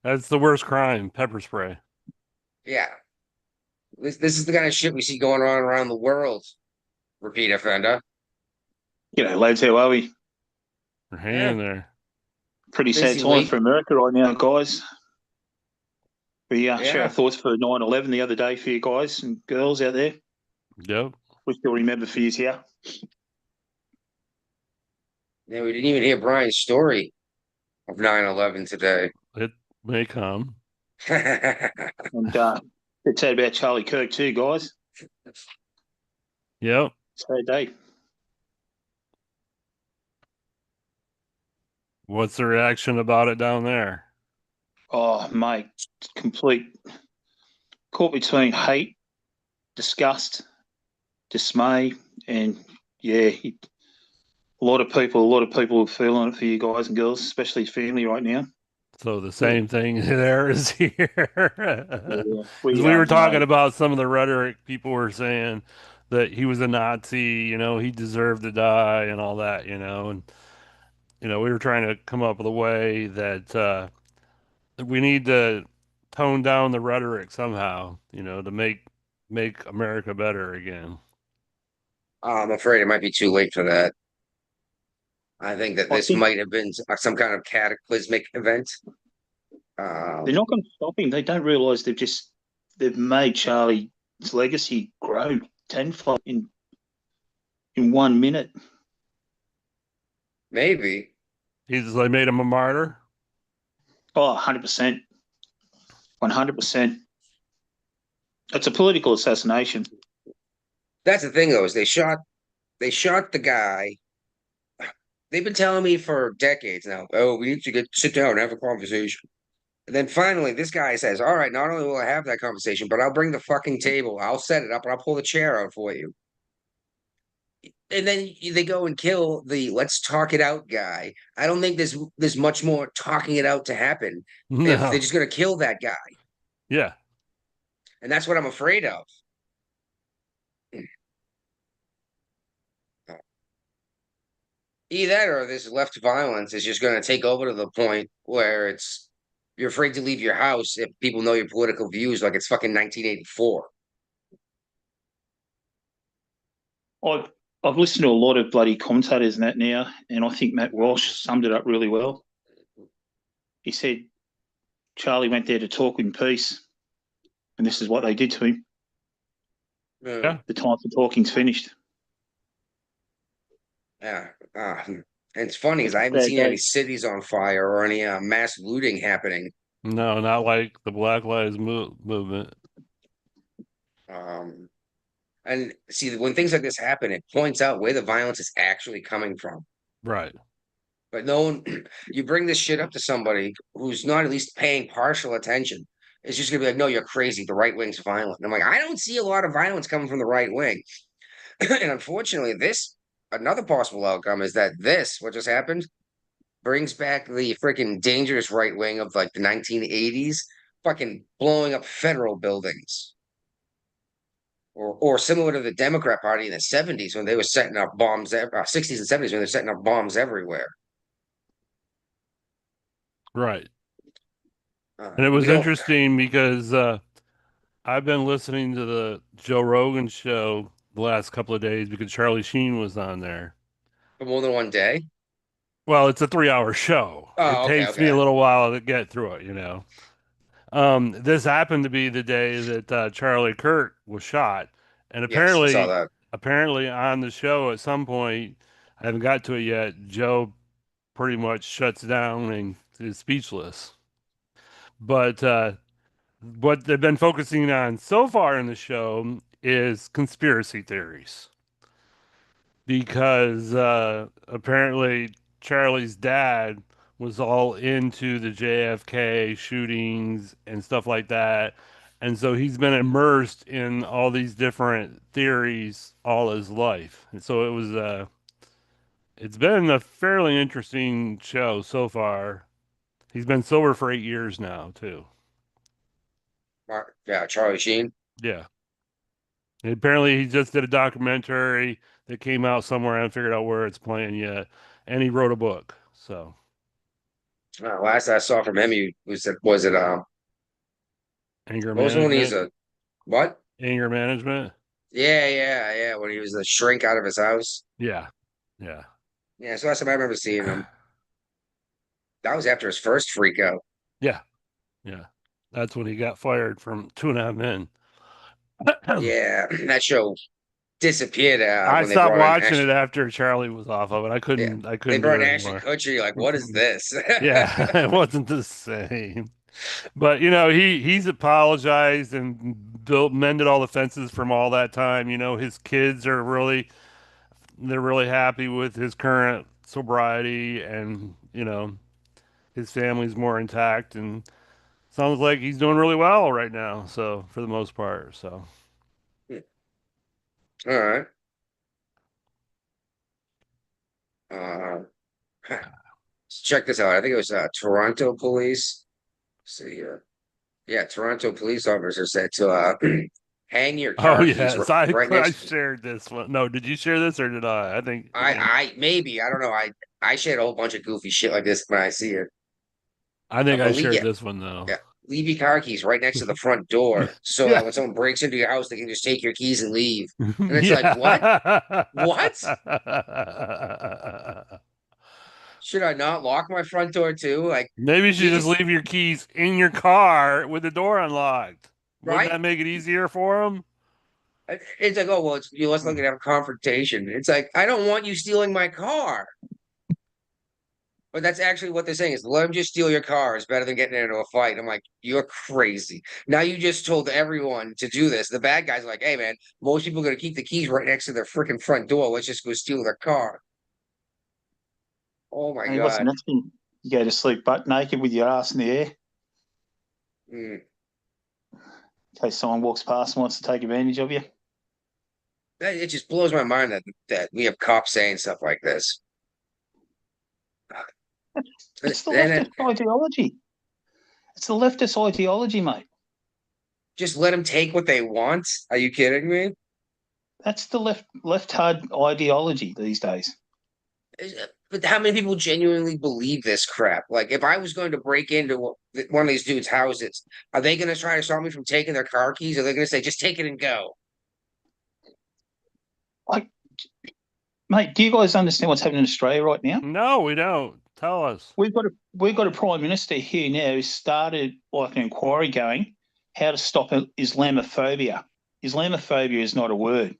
Speaker 8: That's the worst crime, pepper spray.
Speaker 7: Yeah. This is the kind of shit we see going on around the world. Repeat offender.
Speaker 10: G'day, lads. How are we?
Speaker 8: We're hanging there.
Speaker 10: Pretty sad
Speaker 7: Busy
Speaker 10: time
Speaker 7: week.
Speaker 10: for America right now, guys. We share
Speaker 7: Yeah.
Speaker 10: our thoughts for 9/11 the other day for you guys and girls out there.
Speaker 8: Yep.
Speaker 10: We still remember for you here.
Speaker 7: Yeah, we didn't even hear Brian's story of 9/11 today.
Speaker 8: It may come.
Speaker 10: And it's sad about Charlie Kirk too, guys.
Speaker 8: Yep.
Speaker 10: Sad day.
Speaker 8: What's the reaction about it down there?
Speaker 10: Oh, mate, complete caught between hate, disgust, dismay, and yeah, a lot of people are feeling it for you guys and girls, especially family right now.
Speaker 8: So the same thing there is here.
Speaker 10: We
Speaker 8: We were talking
Speaker 10: mate,
Speaker 8: about some of the rhetoric people were saying that he was a Nazi, he deserved to die and all that, and we were trying to come up with a way that we need to tone down the rhetoric somehow, to make America better again.
Speaker 7: I'm afraid it might be too late for that. I think that this might have been some kind of cataclysmic event.
Speaker 10: they're not going to stop him. They don't realise they've made Charlie's legacy grow tenfold in 1 minute.
Speaker 7: Maybe.
Speaker 8: They made him a martyr.
Speaker 10: Oh, 100%. 100%. It's a political assassination.
Speaker 7: That's the thing, though, is they shot the guy. They've been telling me for decades now, oh, we need to sit down and have a conversation. And then finally, this guy says, all right, not only will I have that conversation, but I'll bring the fucking table. I'll set it up and I'll pull the chair out for you. And then they go and kill the let's talk it out guy. I don't think there's much more talking it out to happen if
Speaker 8: No.
Speaker 7: they're just going to kill that guy.
Speaker 8: Yeah.
Speaker 7: And that's what I'm afraid of. Either that or this left violence is just going to take over to the point where you're afraid to leave your house if people know your political views like it's fucking 1984.
Speaker 10: I've listened to a lot of bloody commentators and that now, and I think Matt Walsh summed it up really well. He said Charlie went there to talk in peace, and this is what they did to him.
Speaker 8: Yeah.
Speaker 10: The time for talking's finished.
Speaker 7: Yeah. And it's funny because I haven't seen any cities on fire or any mass looting happening.
Speaker 8: No, not like the Black Lives movement.
Speaker 7: And see, when things like this happen, it points out where the violence is actually coming from.
Speaker 8: Right.
Speaker 7: But no one, you bring this shit up to somebody who's not at least paying partial attention. It's just gonna be like, no, you're crazy. The right wing's violent. And I'm like, I don't see a lot of violence coming from the right wing. And unfortunately, another possible outcome is that what just happened, brings back the freaking dangerous right wing of like the 1980s, fucking blowing up federal buildings. Or similar to the Democrat Party in the 70s when they were setting up bombs, 60s and 70s when they're setting up bombs everywhere.
Speaker 8: Right. And it was interesting because I've been listening to the Joe Rogan show the last couple of days because Charlie Sheen was on there.
Speaker 7: For more than one day?
Speaker 8: Well, it's a 3-hour show.
Speaker 7: Oh,
Speaker 8: it takes me a little while to get through it, you know. This happened to be the day that Charlie Kirk was shot, and apparently,
Speaker 7: yes, I saw that.
Speaker 8: Apparently on the show at some point, I haven't got to it yet. Joe pretty much shuts down and is speechless. But what they've been focusing on so far in the show is conspiracy theories, because apparently Charlie's dad was all into the JFK shootings and stuff like that. And so he's been immersed in all these different theories all his life. And so it's been a fairly interesting show so far. He's been sober for 8 years now, too.
Speaker 7: Yeah, Charlie Sheen.
Speaker 8: Yeah. And apparently he just did a documentary that came out somewhere. I haven't figured out where it's playing yet. And he wrote a book. So
Speaker 7: last I saw from him, he was it
Speaker 8: anger
Speaker 7: what was the one
Speaker 8: management.
Speaker 7: What?
Speaker 8: Anger management.
Speaker 7: Yeah. When he was a shrink out of his house.
Speaker 8: Yeah.
Speaker 7: Yeah, so last time I remember seeing him. That was after his first freak out.
Speaker 8: Yeah. That's when he got fired from 2.5 Men.
Speaker 7: Yeah, that show disappeared.
Speaker 8: I stopped watching it after Charlie was off of it. I couldn't.
Speaker 7: They brought Ashton Kutcher. Like, what is this?
Speaker 8: Yeah, it wasn't the same. But you know, he's apologized and mended all the fences from all that time. You know, his kids are they're really happy with his current sobriety, and you know, his family's more intact, and sounds like he's doing really well right now. So for the most part, so.
Speaker 7: All right. Check this out. I think it was Toronto police. Let's see here. Yeah, Toronto police officer said to hang your car keys
Speaker 8: yes, I shared this one. No, did you share this or did I? I think
Speaker 7: I maybe, I don't know. I shared a whole bunch of goofy shit like this when I see it.
Speaker 8: I think I shared this one though.
Speaker 7: Yeah. Leave your car keys right next to the front door so that when someone breaks into your house, they can just take your keys and leave. And it's like, what? What? Should I not lock my front door too? Like,
Speaker 8: maybe you should just leave your keys in your car with the door unlocked.
Speaker 7: Right?
Speaker 8: Wouldn't that make it easier for them?
Speaker 7: It's like, oh, well, let's look at have a confrontation. It's like, I don't want you stealing my car. But that's actually what they're saying is let them just steal your car. It's better than getting into a fight. I'm like, you're crazy. Now you just told everyone to do this. The bad guys are like, hey, man, most people are going to keep the keys right next to their freaking front door. Let's just go steal their car. Oh, my God.
Speaker 10: Listen, you go to sleep butt naked with your ass in the air. In case someone walks past and wants to take advantage of you.
Speaker 7: It just blows my mind that we have cops saying stuff like this.
Speaker 10: It's the leftist ideology. It's the leftist ideology, mate.
Speaker 7: Just let them take what they want. Are you kidding me?
Speaker 10: That's the left hard ideology these days.
Speaker 7: But how many people genuinely believe this crap? Like, if I was going to break into one of these dudes' houses, are they going to try to stop me from taking their car keys? Or are they going to say, just take it and go?
Speaker 10: Mate, do you guys understand what's happening in Australia right now?
Speaker 8: No, we don't. Tell us.
Speaker 10: We've got a prime minister here now who started like an inquiry going how to stop Islamophobia. Islamophobia is not a word.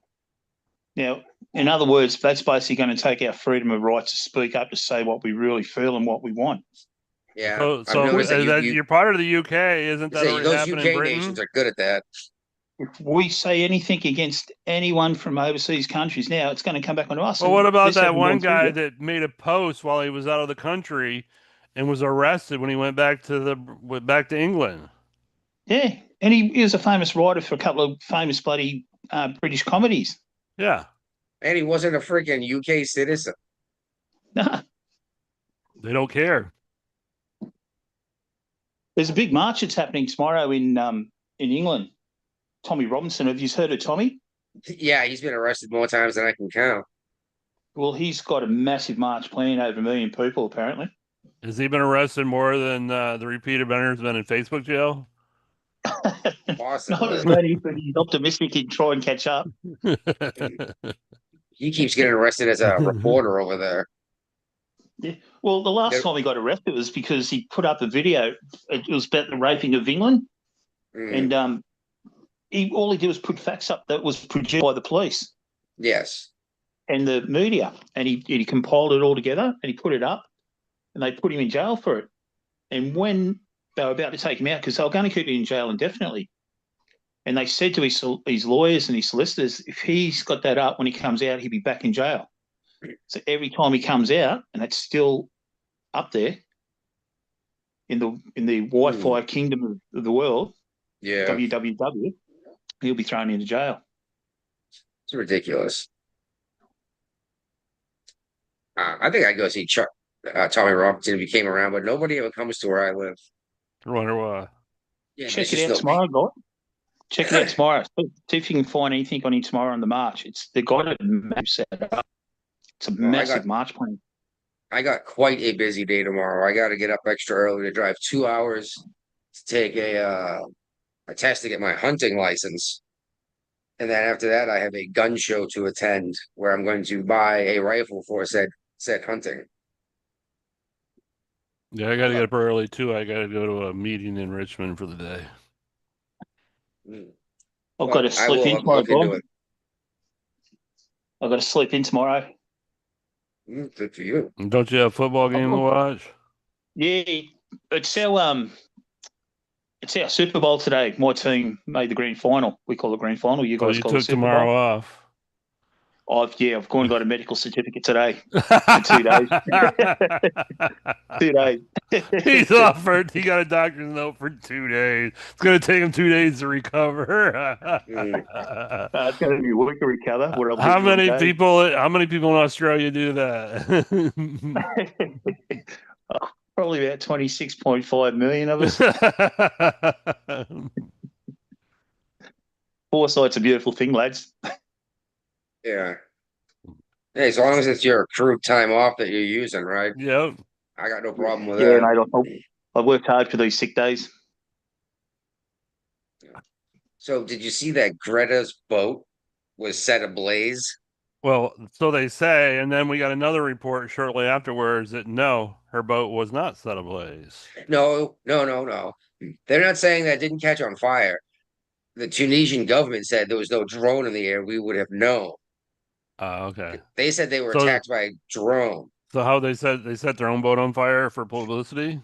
Speaker 10: Now, in other words, that's basically going to take our freedom of right to speak up, to say what we really feel and what we want.
Speaker 7: Yeah.
Speaker 8: So,
Speaker 7: I've
Speaker 8: so
Speaker 7: noticed that
Speaker 8: you're part of the UK, isn't that already
Speaker 7: those
Speaker 8: happening
Speaker 7: UK
Speaker 8: in Britain?
Speaker 7: nations are good at that.
Speaker 10: If we say anything against anyone from overseas countries now, it's going to come back onto us.
Speaker 8: Well, what about
Speaker 10: This
Speaker 8: that
Speaker 10: hasn't
Speaker 8: one
Speaker 10: gone through
Speaker 8: guy
Speaker 10: yet.
Speaker 8: that made a post while he was out of the country and was arrested when he went back to England?
Speaker 10: Yeah, and he was a famous writer for a couple of famous bloody British comedies.
Speaker 8: Yeah.
Speaker 7: And he wasn't a freaking UK citizen.
Speaker 10: Nah.
Speaker 8: They don't care.
Speaker 10: There's a big march that's happening tomorrow in England. Tommy Robinson, have you heard of Tommy?
Speaker 7: Yeah, he's been arrested more times than I can count.
Speaker 10: Well, he's got a massive march planned, over 1 million people, apparently.
Speaker 8: Has he been arrested more than the repeat offender's been in Facebook jail?
Speaker 7: Possibly.
Speaker 10: Not as many, but he's optimistic he'd try and catch up.
Speaker 7: He keeps getting arrested as a reporter over there.
Speaker 10: Yeah. Well, the last time he got arrested was because he put up a video. It was about the raping of England. And all he did was put facts up that was produced by the police.
Speaker 7: Yes.
Speaker 10: And the media. And he compiled it all together and he put it up and they put him in jail for it. And when they were about to take him out, because they were going to keep him in jail indefinitely, and they said to his lawyers and his solicitors, if he's got that up when he comes out, he'll be back in jail. So every time he comes out, and that's still up there in the Wi-Fi kingdom of the world,
Speaker 7: yeah,
Speaker 10: www, he'll be thrown into jail.
Speaker 7: It's ridiculous. I think I'd go see Tommy Robinson if he came around, but nobody ever comes to where I live.
Speaker 8: I wonder why.
Speaker 7: Yeah,
Speaker 10: check it out tomorrow, guys. Check it out tomorrow. See if you can find anything on him tomorrow on the march. They got a map set up. It's a massive march plan.
Speaker 7: I got quite a busy day tomorrow. I got to get up extra early to drive 2 hours to take a test to get my hunting license. And then after that, I have a gun show to attend where I'm going to buy a rifle for said hunting.
Speaker 8: Yeah, I got to get up early too. I got to go to a meeting in Richmond for the day.
Speaker 10: I've got to sleep in tomorrow, Bob. I've got to sleep in tomorrow.
Speaker 7: Good for you.
Speaker 8: Don't you have a football game to watch?
Speaker 10: Yeah, it's our Super Bowl today. My team made the grand final. We call it grand final. You guys call it Super Bowl.
Speaker 8: Tomorrow off.
Speaker 10: I've gone and got a medical certificate today for 2 days. 2 days.
Speaker 8: He's offered. He got a doctor's note for 2 days. It's going to take him 2 days to recover.
Speaker 10: It's going to be a week to recover.
Speaker 8: How many people in Australia do that?
Speaker 10: Probably about 26.5 million of us. Foresight's a beautiful thing, lads.
Speaker 7: Yeah. Hey, as long as it's your accrued time off that you're using, right?
Speaker 8: Yep.
Speaker 7: I got no problem with
Speaker 10: Yeah,
Speaker 7: that.
Speaker 10: mate, I've worked hard for these sick days.
Speaker 7: So did you see that Greta's boat was set ablaze?
Speaker 8: Well, so they say, and then we got another report shortly afterwards that no, her boat was not set ablaze.
Speaker 7: No. They're not saying that it didn't catch on fire. The Tunisian government said there was no drone in the air. We would have known.
Speaker 8: Okay.
Speaker 7: They said they were attacked by a drone.
Speaker 8: So how they said they set their own boat on fire for publicity?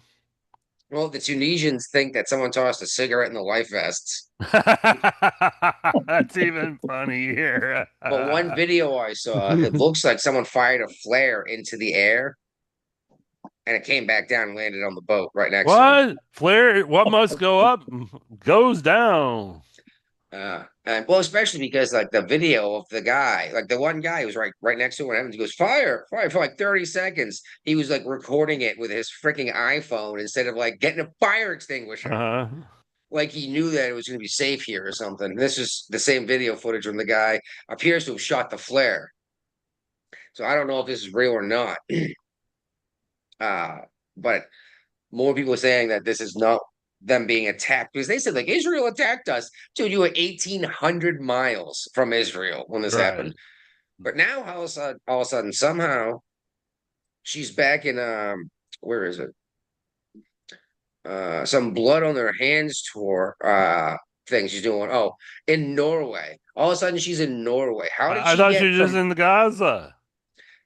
Speaker 7: Well, the Tunisians think that someone tossed a cigarette in the life vests.
Speaker 8: That's even funnier.
Speaker 7: But one video I saw, it looks like someone fired a flare into the air, and it came back down and landed on the boat right next to
Speaker 8: What? Flare, what must go up goes down.
Speaker 7: And well, especially because like the video of the guy, like the one guy who was right next to him, he goes, fire for like 30 seconds. He was like recording it with his freaking iPhone instead of like getting a fire extinguisher. Like he knew that it was going to be safe here or something. This is the same video footage when the guy appears to have shot the flare. So I don't know if this is real or not. But more people saying that this is not them being attacked because they said like Israel attacked us. Dude, you were 1,800 miles from Israel when this happened. But now all of a sudden, somehow she's back in where is it? Some blood on their hands tour thing she's doing. Oh, in Norway. All of a sudden she's in Norway.
Speaker 8: I thought she was just in Gaza.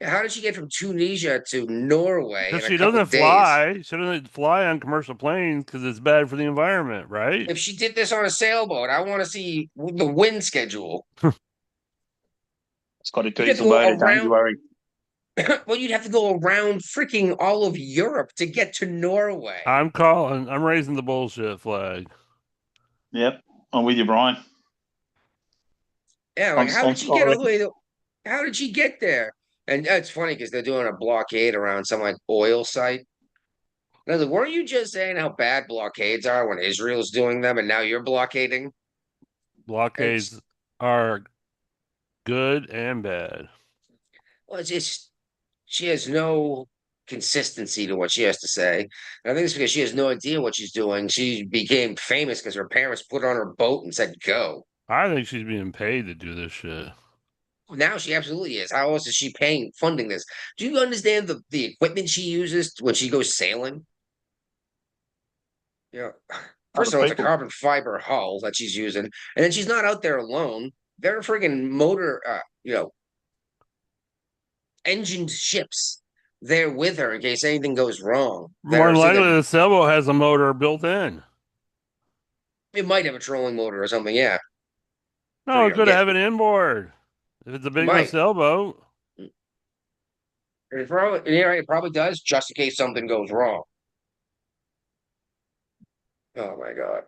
Speaker 7: How did she get from Tunisia to Norway?
Speaker 8: Because
Speaker 7: in
Speaker 8: she
Speaker 7: a couple
Speaker 8: doesn't
Speaker 7: days?
Speaker 8: fly. She doesn't fly on commercial planes because it's bad for the environment, right?
Speaker 7: If she did this on a sailboat, I want to see the wind schedule.
Speaker 10: It's got a
Speaker 7: You have to
Speaker 10: diesel
Speaker 7: go
Speaker 10: motor, don't you
Speaker 7: around-
Speaker 10: worry.
Speaker 7: Well, you'd have to go around freaking all of Europe to get to Norway.
Speaker 8: I'm raising the bullshit flag.
Speaker 10: Yep, I'm with you, Brian.
Speaker 7: Yeah, like how
Speaker 10: I'm
Speaker 7: did she get all
Speaker 10: sorry.
Speaker 7: the way? How did she get there? And it's funny because they're doing a blockade around some like oil site. Now, weren't you just saying how bad blockades are when Israel's doing them, and now you're blockading?
Speaker 8: Blockades are good and bad.
Speaker 7: Well, it's just she has no consistency to what she has to say. And I think it's because she has no idea what she's doing. She became famous because her parents put her on her boat and said, go.
Speaker 8: I think she's being paid to do this shit.
Speaker 7: Now she absolutely is. How else is she funding this? Do you understand the equipment she uses when she goes sailing? Yeah. First of all, it's a carbon fiber hull that she's using, and then she's not out there alone. They're friggin' motor, engined ships there with her in case anything goes wrong.
Speaker 8: More than likely, the sailboat has a motor built in.
Speaker 7: It might have a trolling motor or something, yeah.
Speaker 8: No, it could have an inboard. If it's a big enough sailboat.
Speaker 7: It probably does, just in case something goes wrong. Oh my God.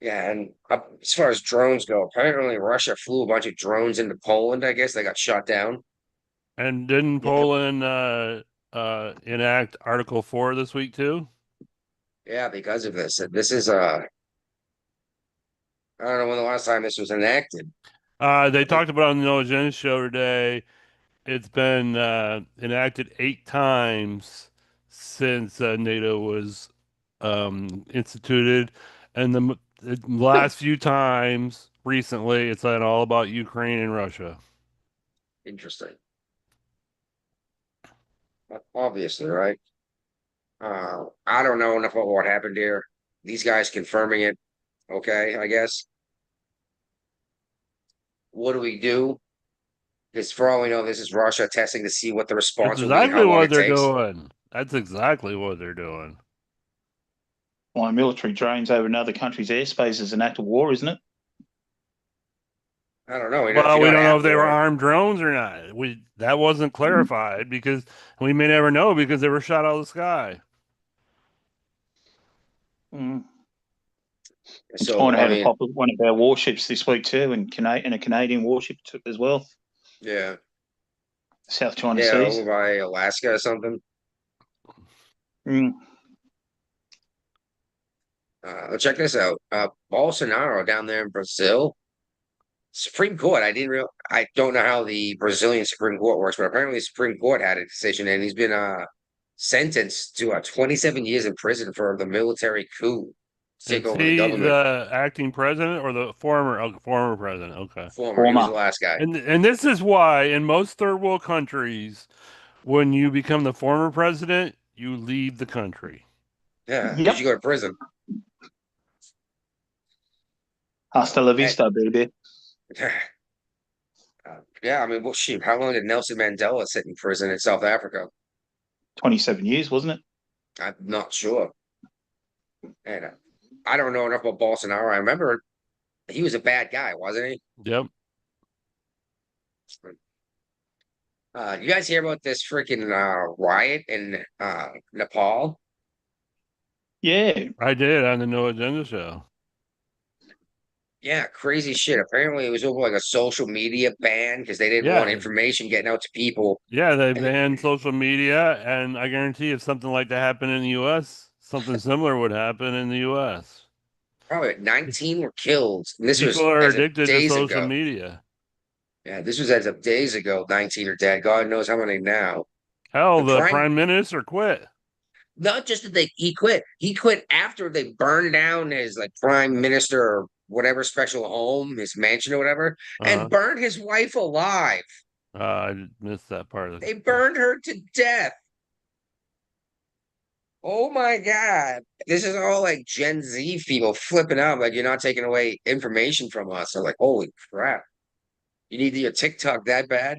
Speaker 7: Yeah, and as far as drones go, apparently Russia flew a bunch of drones into Poland. I guess they got shot down.
Speaker 8: And didn't Poland enact Article 4 this week too?
Speaker 7: Yeah, because of this. This is I don't know when the last time this was enacted.
Speaker 8: They talked about it on the No Agenda show today. It's been enacted 8 times since NATO was instituted, and the last few times recently, it's been all about Ukraine and Russia.
Speaker 7: Interesting. Obviously, right? I don't know enough about what happened here. These guys confirming it. Okay, I guess. What do we do? Because for all we know, this is Russia testing to see what the response will be.
Speaker 8: That's exactly
Speaker 7: how long
Speaker 8: what
Speaker 7: it
Speaker 8: they're
Speaker 7: takes.
Speaker 8: doing. That's exactly what they're doing.
Speaker 10: Flying military drones over another country's airspace is an act of war, isn't it?
Speaker 7: I don't know.
Speaker 8: Well, we don't know if they were armed drones or not. That wasn't clarified because we may never know because they were shot out of the sky.
Speaker 7: So
Speaker 10: China had a pop with one of our warships this week too, and a Canadian warship took as well.
Speaker 7: Yeah.
Speaker 10: South China
Speaker 7: Yeah,
Speaker 10: Seas.
Speaker 7: over by Alaska or something. Check this out. Bolsonaro down there in Brazil. Supreme Court. I don't know how the Brazilian Supreme Court works, but apparently the Supreme Court had a decision, and he's been sentenced to 27 years in prison for the military coup. Take over the government.
Speaker 8: The acting president or the former president? Okay.
Speaker 7: Former. He was the last guy.
Speaker 8: And this is why in most third world countries, when you become the former president, you leave the country.
Speaker 7: Yeah, you go to prison.
Speaker 10: Hasta la vista, baby.
Speaker 7: Yeah, I mean, well, shoot, how long did Nelson Mandela sit in prison in South Africa?
Speaker 10: 27 years, wasn't it?
Speaker 7: I'm not sure. And I don't know enough about Bolsonaro. I remember he was a bad guy, wasn't he?
Speaker 8: Yep.
Speaker 7: You guys hear about this freaking riot in Nepal?
Speaker 10: Yeah.
Speaker 8: I did on the No Agenda show.
Speaker 7: Yeah, crazy shit. Apparently, it was over like a social media ban because they didn't want information getting out to people.
Speaker 8: Yeah, they banned social media, and I guarantee if something like that happened in the U.S., something similar would happen in the U.S.
Speaker 7: Probably 19 were killed. And this
Speaker 8: People
Speaker 7: was
Speaker 8: are addicted to social media.
Speaker 7: Yeah, this was as of days ago. 19 are dead. God knows how many now.
Speaker 8: Hell,
Speaker 7: The
Speaker 8: the
Speaker 7: prime-
Speaker 8: prime minister quit.
Speaker 7: Not just that he quit. He quit after they burned down his like prime minister or whatever special home, his mansion or whatever,
Speaker 8: Uh-huh.
Speaker 7: and burned his wife alive.
Speaker 8: I missed that part of
Speaker 7: They
Speaker 8: it.
Speaker 7: burned her to death. Oh my God. This is all like Gen Z people flipping out like you're not taking away information from us. They're like, holy crap. You need your TikTok that bad?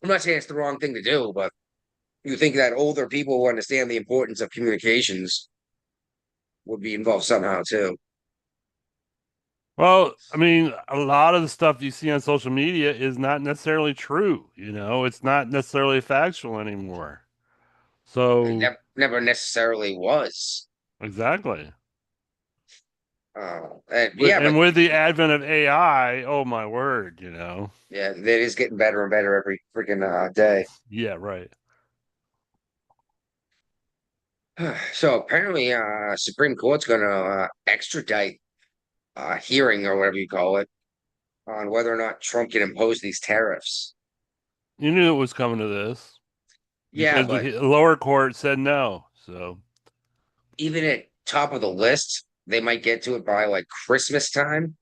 Speaker 7: I'm not saying it's the wrong thing to do, but you think that older people who understand the importance of communications would be involved somehow too.
Speaker 8: Well, I mean, a lot of the stuff you see on social media is not necessarily true. It's not necessarily factual anymore.
Speaker 7: It
Speaker 8: So,
Speaker 7: never necessarily was.
Speaker 8: exactly.
Speaker 7: Yeah,
Speaker 8: And
Speaker 7: but
Speaker 8: with the advent of AI, oh my word,
Speaker 7: yeah, it is getting better and better every freaking day.
Speaker 8: Yeah, right.
Speaker 7: So apparently, Supreme Court's going to extradite hearing or whatever you call it on whether or not Trump can impose these tariffs.
Speaker 8: You knew it was coming to this
Speaker 7: Yeah,
Speaker 8: because
Speaker 7: but
Speaker 8: the lower court said no. So,
Speaker 7: even at top of the list, they might get to it by like Christmas time,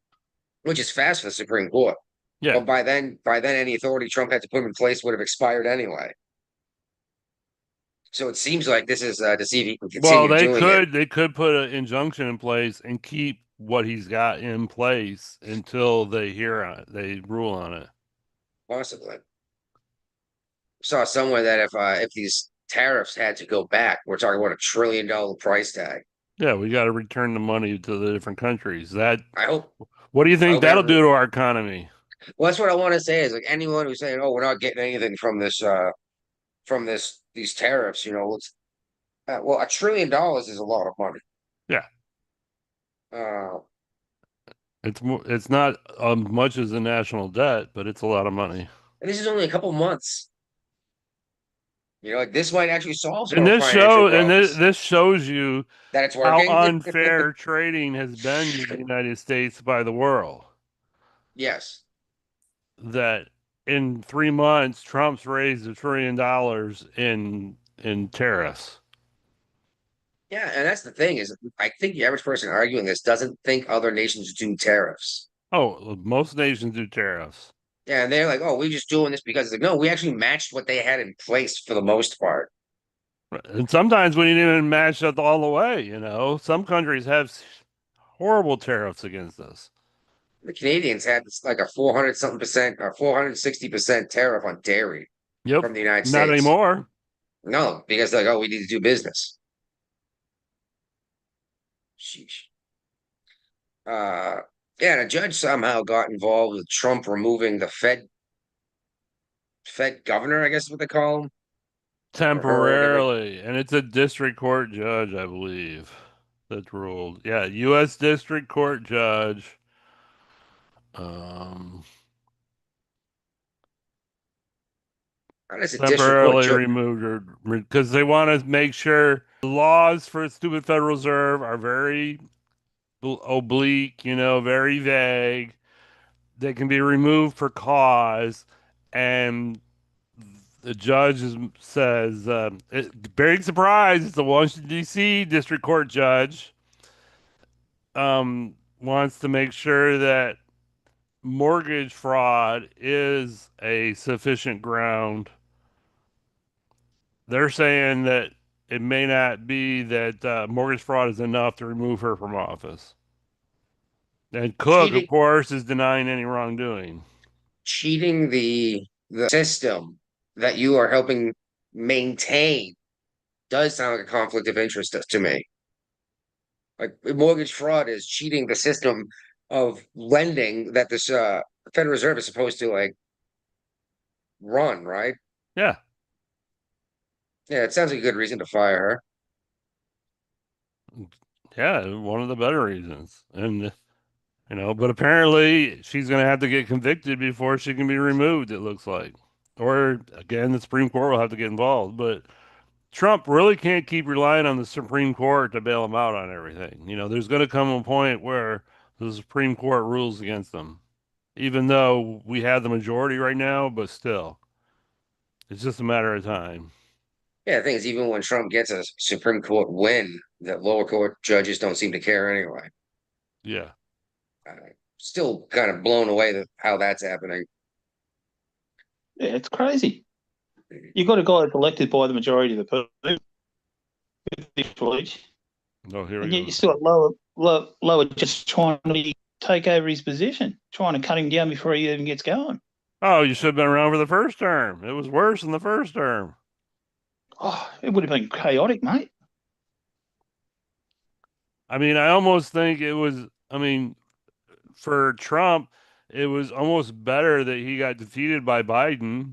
Speaker 7: which is fast for the Supreme Court.
Speaker 8: yeah.
Speaker 7: But by then, any authority Trump had to put in place would have expired anyway. So it seems like this is to see if he can
Speaker 8: Well,
Speaker 7: continue doing it.
Speaker 8: they could put an injunction in place and keep what he's got in place until they hear on it, they rule on it.
Speaker 7: Possibly. Saw somewhere that if these tariffs had to go back, we're talking about $1 trillion price tag.
Speaker 8: Yeah, we got to return the money to the different countries. That
Speaker 7: I hope.
Speaker 8: What do you think
Speaker 7: hope
Speaker 8: that'll
Speaker 7: every-
Speaker 8: do to our economy?
Speaker 7: Well, that's what I want to say is like anyone who's saying, "Oh, we're not getting anything from these tariffs," let's. Well, $1 trillion is a lot of money.
Speaker 8: Yeah.
Speaker 7: Uh,
Speaker 8: It's not much as the national debt, but it's a lot of money.
Speaker 7: and this is only a couple months. Like this might actually solve some
Speaker 8: And
Speaker 7: of our financial problems.
Speaker 8: this shows you
Speaker 7: That it's
Speaker 8: how
Speaker 7: working.
Speaker 8: unfair trading has been in the United States by the world.
Speaker 7: Yes.
Speaker 8: That in 3 months, Trump's raised $1 trillion in tariffs.
Speaker 7: Yeah, and that's the thing is, I think the average person arguing this doesn't think other nations do tariffs.
Speaker 8: Oh, most nations do tariffs.
Speaker 7: Yeah, and they're like, "Oh, we're just doing this because," it's like, no, we actually matched what they had in place for the most part.
Speaker 8: And sometimes we didn't even match that all the way. Some countries have horrible tariffs against us.
Speaker 7: The Canadians had like a 400 something percent or 460% tariff on dairy
Speaker 8: Yep.
Speaker 7: from the United States.
Speaker 8: Not anymore.
Speaker 7: No, because they're like, "Oh, we need to do business." Sheesh. Yeah, and a judge somehow got involved with Trump removing the Fed governor, I guess is what they call him.
Speaker 8: Temporarily. And it's a district court judge, I believe, that ruled. Yeah, U.S. District Court judge.
Speaker 7: How does a district court
Speaker 8: Temporarily
Speaker 7: judge?
Speaker 8: removed her because they want to make sure the laws for the stupid Federal Reserve are very oblique, very vague. They can be removed for cause, and the judge says, "Big surprise! It's the Washington D.C. District Court judge wants to make sure that mortgage fraud is a sufficient ground." They're saying that it may not be that mortgage fraud is enough to remove her from office. And Cook,
Speaker 7: Cheating-
Speaker 8: of course, is denying any wrongdoing.
Speaker 7: Cheating the system that you are helping maintain does sound like a conflict of interest to me. Like mortgage fraud is cheating the system of lending that this Federal Reserve is supposed to like run, right?
Speaker 8: Yeah.
Speaker 7: Yeah, it sounds like a good reason to fire her.
Speaker 8: Yeah, one of the better reasons. And, but apparently she's going to have to get convicted before she can be removed, it looks like. Or, again, the Supreme Court will have to get involved. But Trump really can't keep relying on the Supreme Court to bail him out on everything. There's going to come a point where the Supreme Court rules against him, even though we have the majority right now, but still. It's just a matter of time.
Speaker 7: Yeah, the thing is, even when Trump gets a Supreme Court win, the lower court judges don't seem to care anyway.
Speaker 8: Yeah.
Speaker 7: Still kind of blown away that how that's happening.
Speaker 10: Yeah, it's crazy. You've got a guy that's elected by the majority of the people,
Speaker 8: Oh, here
Speaker 10: and
Speaker 8: we
Speaker 10: yet
Speaker 8: go.
Speaker 10: you still got lower just trying to take over his position, trying to cut him down before he even gets going.
Speaker 8: Oh, you should have been around for the first term. It was worse in the first term.
Speaker 10: Oh, it would have been chaotic, mate.
Speaker 8: I mean, I almost think it was, I mean, for Trump, it was almost better that he got defeated by Biden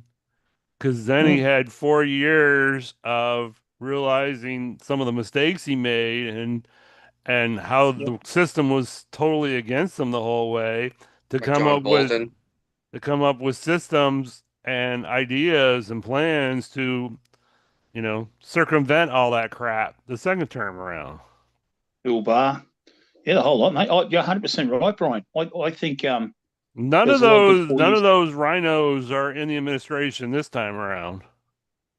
Speaker 8: because then he had 4 years of realizing some of the mistakes he made and how the system was totally against him the whole way to
Speaker 7: Like
Speaker 8: come
Speaker 7: John
Speaker 8: up with
Speaker 7: Bolton.
Speaker 8: systems and ideas and plans to, circumvent all that crap the second term around.
Speaker 10: Bill Barr. Yeah, the whole lot, mate. Oh, you're 100% right, Brian. I think
Speaker 8: None
Speaker 10: there's
Speaker 8: of
Speaker 10: a lot of good
Speaker 8: those
Speaker 10: for
Speaker 8: none
Speaker 10: you.
Speaker 8: of those rhinos are in the administration this time around.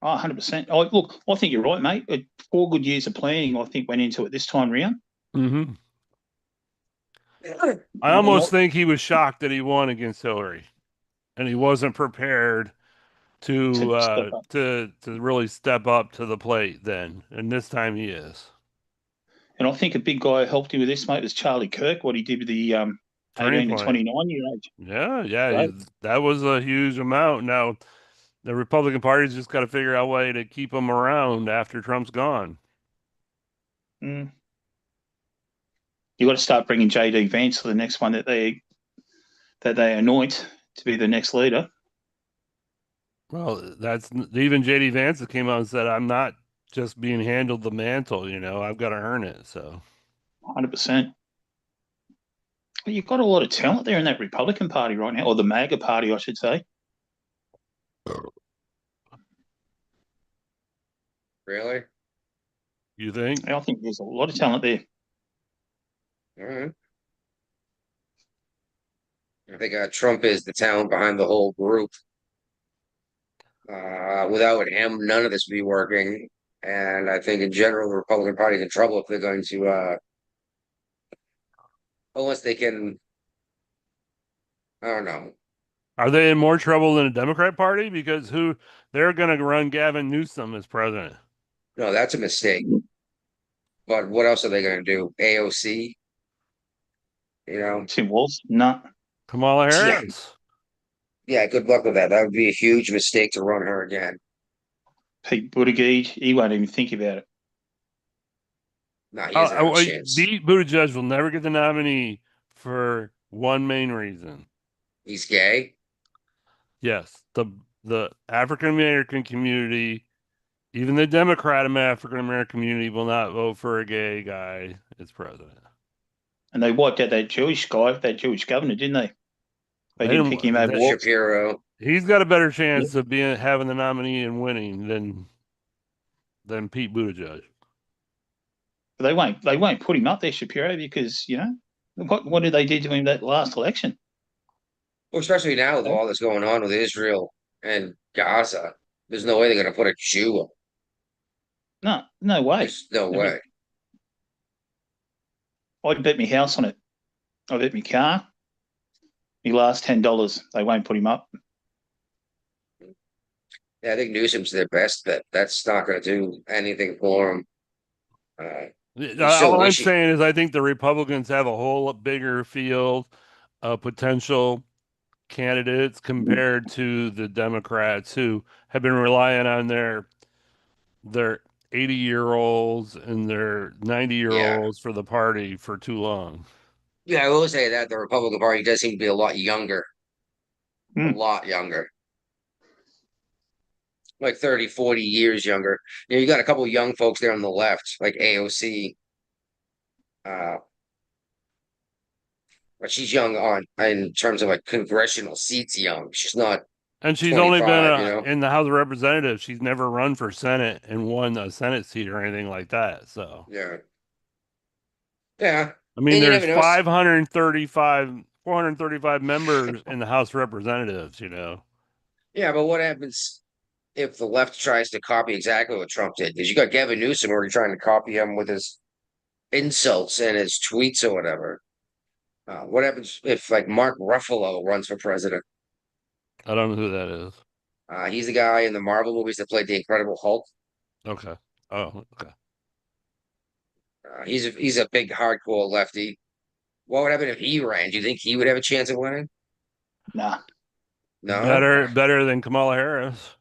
Speaker 10: Oh, 100%. Oh, look, I think you're right, mate. 4 good years of planning, I think, went into it this time round.
Speaker 8: Mm-hmm. I almost think he was shocked that he won against Hillary, and he wasn't prepared to really step up to the plate then. And this time he is.
Speaker 10: And I think a big guy who helped him with this, mate, was Charlie Kirk, what he did with the
Speaker 8: Turning
Speaker 10: 18 and
Speaker 8: point.
Speaker 10: 29-year age.
Speaker 8: Yeah,
Speaker 10: Right.
Speaker 8: that was a huge amount. Now, the Republican Party's just got to figure out a way to keep him around after Trump's gone.
Speaker 10: Mm. You got to start bringing JD Vance to the next one that they anoint to be the next leader.
Speaker 8: Well, that's even JD Vance that came out and said, "I'm not just being handled the mantle. I've got to earn it." So,
Speaker 10: 100%. You've got a lot of talent there in that Republican Party right now, or the MAGA Party, I should say.
Speaker 7: Really?
Speaker 8: you think?
Speaker 10: I think there's a lot of talent there.
Speaker 7: All right. I think Trump is the talent behind the whole group. Without him, none of this would be working. And I think in general, the Republican Party is in trouble if they're going to, unless they can, I don't know.
Speaker 8: Are they in more trouble than the Democrat Party because they're going to run Gavin Newsom as president?
Speaker 7: No, that's a mistake. But what else are they going to do? AOC?
Speaker 10: Tim Walz? No.
Speaker 8: Kamala Harris.
Speaker 7: Yeah, good luck with that. That would be a huge mistake to run her again.
Speaker 10: Pete Buttigieg, he won't even think about it.
Speaker 7: No, he doesn't have a chance.
Speaker 8: Pete Buttigieg will never get the nominee for one main reason.
Speaker 7: He's gay?
Speaker 8: Yes, the African American community, even the Democrat African American community, will not vote for a gay guy as president.
Speaker 10: And they wiped out that Jewish guy, that Jewish governor, didn't they? They didn't pick him over Walz.
Speaker 7: Shapiro.
Speaker 8: He's got a better chance of having the nominee and winning than Pete Buttigieg.
Speaker 10: But they won't put him up there, Shapiro, because what did they do to him that last election?
Speaker 7: Well, especially now with all that's going on with Israel and Gaza, there's no way they're going to put a Jew up.
Speaker 10: No way.
Speaker 7: There's no way.
Speaker 10: I'd bet my house on it. I bet my car. My last $10, they won't put him up.
Speaker 7: Yeah, I think Newsom's their best bet. That's not going to do anything for him.
Speaker 8: All I'm saying is I think the Republicans have a whole bigger field of potential candidates compared to the Democrats who have been relying on their 80-year-olds and their 90-year-olds for the party for too long.
Speaker 7: Yeah, I will say that the Republican Party does seem to be a lot younger. A lot younger. Like 30, 40 years younger. You got a couple of young folks there on the left, like AOC. But she's young in terms of like congressional seats young. She's not.
Speaker 8: And she's only been
Speaker 7: 25,
Speaker 8: in the House of Representatives. She's never run for Senate and won a Senate seat or anything like that. So
Speaker 7: Yeah.
Speaker 8: I mean,
Speaker 7: And
Speaker 8: there's 435 members in the House of Representatives.
Speaker 7: Yeah, but what happens if the left tries to copy exactly what Trump did, because you got Gavin Newsom already trying to copy him with his insults and his tweets or whatever. What happens if like Mark Ruffalo runs for president?
Speaker 8: I don't know who that is.
Speaker 7: He's the guy in the Marvel movies that played the Incredible Hulk.
Speaker 8: Okay. Oh, okay.
Speaker 7: He's a big hardcore lefty. What would happen if he ran? Do you think he would have a chance of winning?
Speaker 10: Nah.
Speaker 7: No.
Speaker 8: Better than Kamala Harris.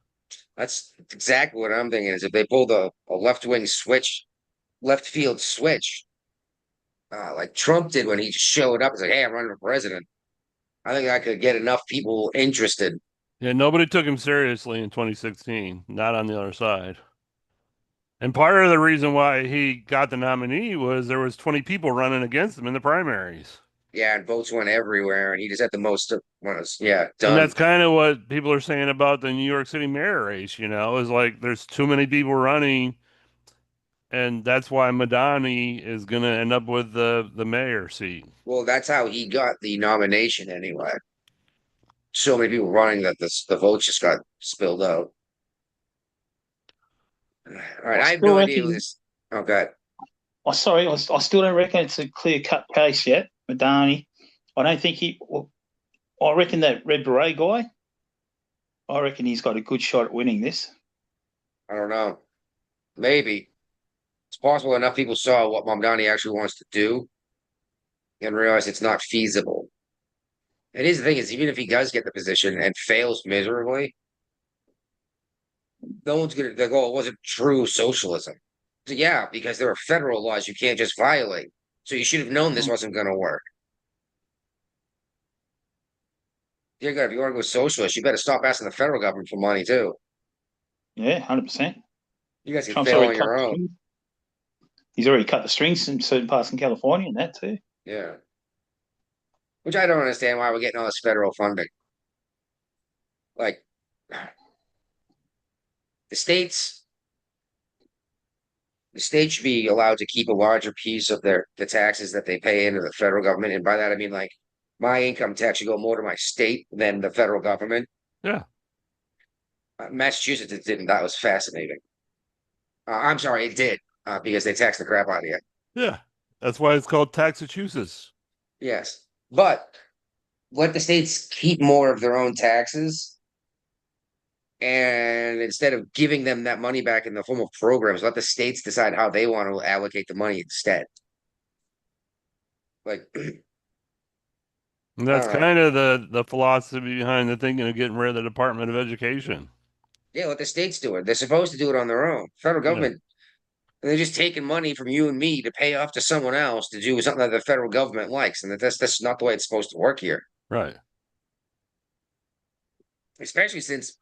Speaker 7: That's exactly what I'm thinking. Is if they pulled a left wing switch, left field switch, like Trump did when he just showed up, it's like, hey, I'm running for president. I think I could get enough people interested.
Speaker 8: Yeah, nobody took him seriously in 2016. Not on the other side. And part of the reason why he got the nominee was there was 20 people running against him in the primaries.
Speaker 7: Yeah, and votes went everywhere, and he just had the most ones. Yeah,
Speaker 8: And
Speaker 7: done.
Speaker 8: that's kind of what people are saying about the New York City mayor race, is like there's too many people running, and that's why Madani is going to end up with the mayor seat.
Speaker 7: Well, that's how he got the nomination anyway. So many people running that the votes just got spilled out. All right, I have no idea who this. Oh, God.
Speaker 10: Oh, sorry, I still don't reckon it's a clear cut case yet, Madani. I don't think I reckon that Red Beret guy, I reckon he's got a good shot at winning this.
Speaker 7: I don't know. Maybe. It's possible enough people saw what Mamdani actually wants to do and realize it's not feasible. And here's the thing is, even if he does get the position and fails miserably, no one's going to go, it wasn't true socialism. So, yeah, because there are federal laws you can't just violate. So you should have known this wasn't going to work. Dear God, if you want to go socialist, you better stop asking the federal government for money too.
Speaker 10: Yeah, 100%.
Speaker 7: You guys can
Speaker 10: Trump's
Speaker 7: fail on
Speaker 10: already cut
Speaker 7: your
Speaker 10: the
Speaker 7: own.
Speaker 10: strings. He's already cut the strings in certain parts in California and that too.
Speaker 7: Yeah. Which I don't understand why we're getting all this federal funding. Like the states should be allowed to keep a larger piece of the taxes that they pay into the federal government. And by that I mean like my income tax should go more to my state than the federal government.
Speaker 8: Yeah.
Speaker 7: Massachusetts didn't. That was fascinating. I'm sorry, it did because they taxed the crap out of you.
Speaker 8: Yeah. That's why it's called Taxachusetts.
Speaker 7: Yes, but let the states keep more of their own taxes, and instead of giving them that money back in the form of programs, let the states decide how they want to allocate the money instead. Like,
Speaker 8: And that's
Speaker 7: all right.
Speaker 8: kind of the philosophy behind the thinking of getting rid of the Department of Education.
Speaker 7: Yeah, let the states do it. They're supposed to do it on their own. Federal government, they're just taking money from you and me to pay off to someone else to do something that the federal government likes, and that's not the way it's supposed to work here.
Speaker 8: Right.
Speaker 7: Especially since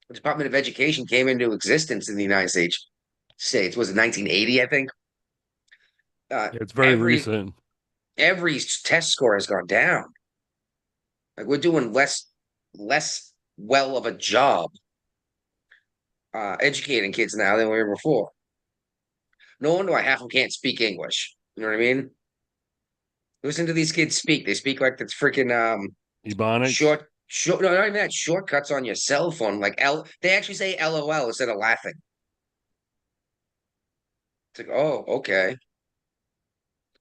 Speaker 7: the Department of Education came into existence in the United States. Was it 1980? I think.
Speaker 8: It's very recent.
Speaker 7: Every test score has gone down. Like we're doing less well of a job educating kids now than we were before. No wonder why half of them can't speak English. You know what I mean? Listen to these kids speak. They speak like that's freaking
Speaker 8: Ebonics.
Speaker 7: short. No, not even that. Shortcuts on your cell phone. Like they actually say LOL instead of laughing. It's like, oh, okay.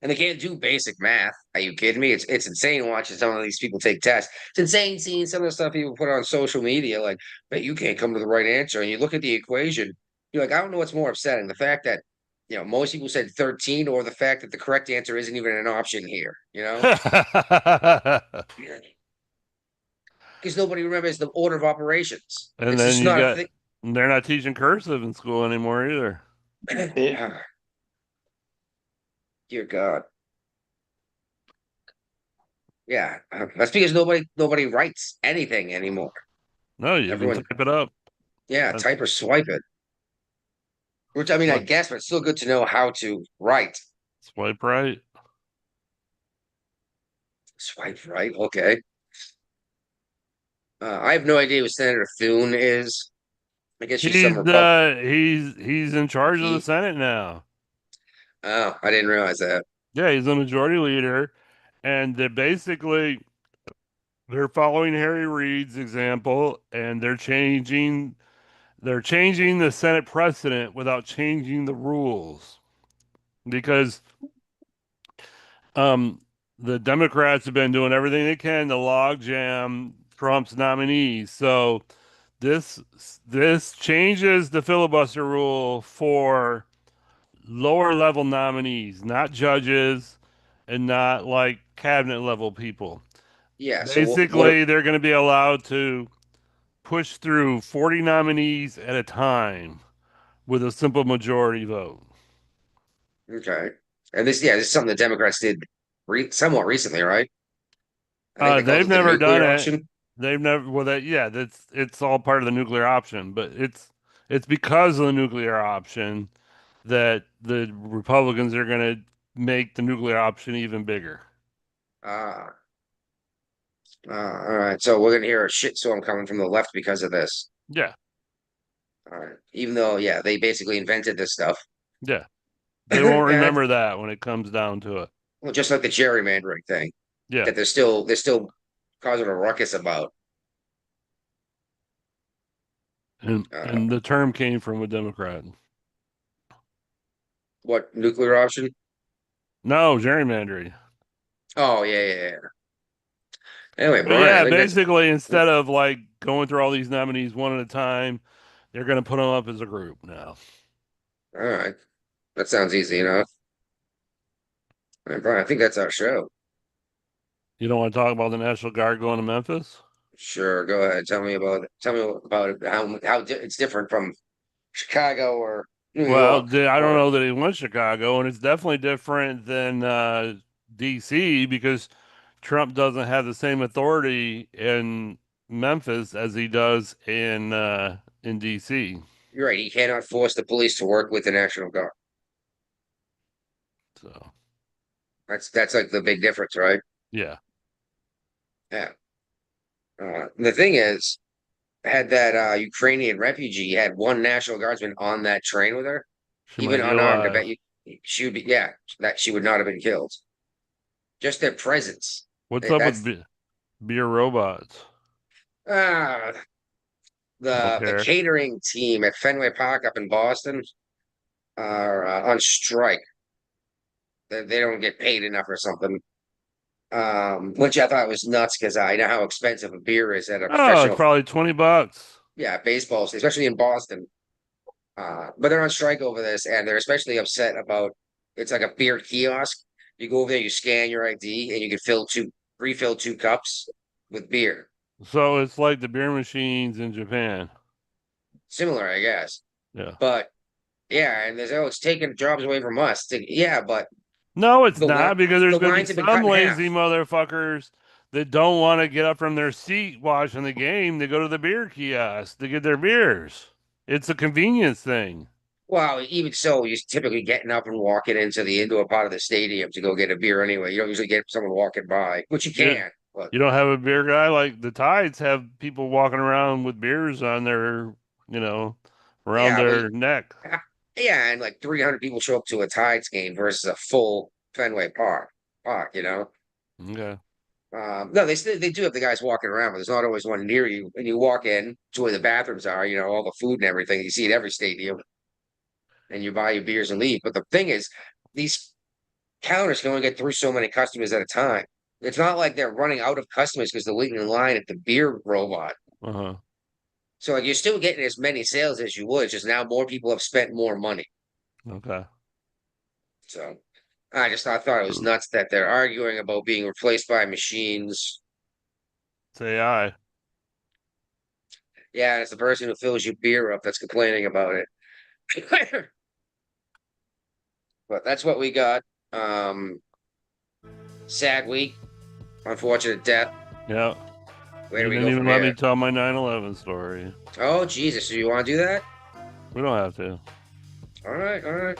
Speaker 7: And they can't do basic math. Are you kidding me? It's insane watching some of these people take tests. It's insane seeing some of the stuff people put on social media. Like, but you can't come to the right answer. And you look at the equation, you're like, I don't know what's more upsetting. The fact that, most people said 13 or the fact that the correct answer isn't even an option here, Because nobody remembers the order of operations.
Speaker 8: And
Speaker 7: it's
Speaker 8: then
Speaker 7: just
Speaker 8: you
Speaker 7: not a
Speaker 8: got,
Speaker 7: thing.
Speaker 8: they're not teaching cursive in school anymore either.
Speaker 7: Dear God. Yeah, that's because nobody writes anything anymore.
Speaker 8: No, you can type it up.
Speaker 7: Yeah, type or swipe it. Which I mean, I guess, but it's still good to know how to write.
Speaker 8: Swipe right.
Speaker 7: Swipe right. Okay. I have no idea who Senator Thune is. I guess she's some Republican.
Speaker 8: He's in charge of the Senate now.
Speaker 7: Oh, I didn't realize that.
Speaker 8: Yeah, he's the majority leader, and they're following Harry Reid's example, and they're changing they're changing the Senate precedent without changing the rules, because the Democrats have been doing everything they can to logjam Trump's nominees. So this changes the filibuster rule for lower level nominees, not judges and not like cabinet level people.
Speaker 7: Yeah. So
Speaker 8: Basically, they're going to be allowed to push through 40 nominees at a time with a simple majority vote.
Speaker 7: okay. And this is something the Democrats did somewhat recently, right? I think they called
Speaker 8: They've
Speaker 7: it the
Speaker 8: never done
Speaker 7: nuclear
Speaker 8: it.
Speaker 7: option.
Speaker 8: They've never. Well, it's all part of the nuclear option, but it's because of the nuclear option that the Republicans are going to make the nuclear option even bigger.
Speaker 7: Ah. All right. So we're gonna hear a shitstorm coming from the left because of this.
Speaker 8: Yeah,
Speaker 7: All right. Even though, yeah, they basically invented this stuff.
Speaker 8: yeah. They won't
Speaker 7: Yeah,
Speaker 8: remember that when it comes down to it.
Speaker 7: well, just like the gerrymandering thing
Speaker 8: Yeah,
Speaker 7: that they're still causing a ruckus about.
Speaker 8: and the term came from a Democrat.
Speaker 7: What nuclear option?
Speaker 8: No, gerrymandering.
Speaker 7: Oh yeah. Anyway,
Speaker 8: But
Speaker 7: Brian,
Speaker 8: yeah,
Speaker 7: I think that's
Speaker 8: basically, instead of like going through all these nominees one at a time, they're going to put them up as a group now.
Speaker 7: all right. That sounds easy enough. All right, Brian, I think that's our show.
Speaker 8: You don't want to talk about the National Guard going to Memphis?
Speaker 7: Sure, go ahead. Tell me about it. How it's different from Chicago or New
Speaker 8: Well,
Speaker 7: York.
Speaker 8: I don't know that he went Chicago, and it's definitely different than DC, because Trump doesn't have the same authority in Memphis as he does in DC.
Speaker 7: You're right. He cannot force the police to work with the National Guard.
Speaker 8: So
Speaker 7: That's like the big difference, right?
Speaker 8: yeah,
Speaker 7: Yeah. The thing is, had that Ukrainian refugee had one National Guardsman on that train with her,
Speaker 8: she
Speaker 7: even
Speaker 8: might be
Speaker 7: unarmed, I
Speaker 8: alive.
Speaker 7: bet you she would be, yeah, that she would not have been killed. Just their presence.
Speaker 8: What's up
Speaker 7: That's
Speaker 8: with beer robots?
Speaker 7: uh the
Speaker 8: care.
Speaker 7: catering team at Fenway Park up in Boston are on strike. They don't get paid enough or something. Which I thought was nuts because I know how expensive a beer is at a
Speaker 8: Oh, it's
Speaker 7: professional,
Speaker 8: probably $20.
Speaker 7: yeah, baseball, especially in Boston. But they're on strike over this, and they're especially upset about it's like a beer kiosk. You go over there, you scan your ID, and you can refill 2 cups with beer.
Speaker 8: So it's like the beer machines in Japan.
Speaker 7: Similar, I guess.
Speaker 8: Yeah.
Speaker 7: But yeah, and there's it's taking jobs away from us. Yeah, but
Speaker 8: No, it's
Speaker 7: The
Speaker 8: not,
Speaker 7: li-
Speaker 8: because there's
Speaker 7: the
Speaker 8: going
Speaker 7: lines
Speaker 8: to
Speaker 7: have
Speaker 8: be
Speaker 7: been cut
Speaker 8: some
Speaker 7: in half.
Speaker 8: lazy motherfuckers that don't want to get up from their seat watching the game. They go to the beer kiosk to get their beers. It's a convenience thing.
Speaker 7: well, even so, you're typically getting up and walking into the indoor part of the stadium to go get a beer anyway. You don't usually get someone walking by, which you
Speaker 8: Yeah.
Speaker 7: can. But
Speaker 8: You don't have a beer guy like the Tides have people walking around with beers on their, around
Speaker 7: Yeah,
Speaker 8: their neck.
Speaker 7: yeah, and like 300 people show up to a Tides game versus a full Fenway Park.
Speaker 8: Okay.
Speaker 7: No, they do have the guys walking around, but there's not always one near you. And you walk in to where the bathrooms are, all the food and everything. You see at every stadium, and you buy your beers and leave. But the thing is, these counters can only get through so many customers at a time. It's not like they're running out of customers because they're waiting in line at the beer robot.
Speaker 8: Uh-huh.
Speaker 7: So like you're still getting as many sales as you would, just now more people have spent more money.
Speaker 8: Okay.
Speaker 7: So I thought it was nuts that they're arguing about being replaced by machines.
Speaker 8: It's AI.
Speaker 7: Yeah, it's the person who fills your beer up that's complaining about it. But that's what we got. Sad week, unfortunate death.
Speaker 8: Yeah.
Speaker 7: Where
Speaker 8: You
Speaker 7: do we
Speaker 8: didn't
Speaker 7: go
Speaker 8: even
Speaker 7: from
Speaker 8: let me
Speaker 7: here?
Speaker 8: tell my 9/11 story.
Speaker 7: Oh Jesus, do you want to do that?
Speaker 8: We don't have to.
Speaker 7: All right, all right.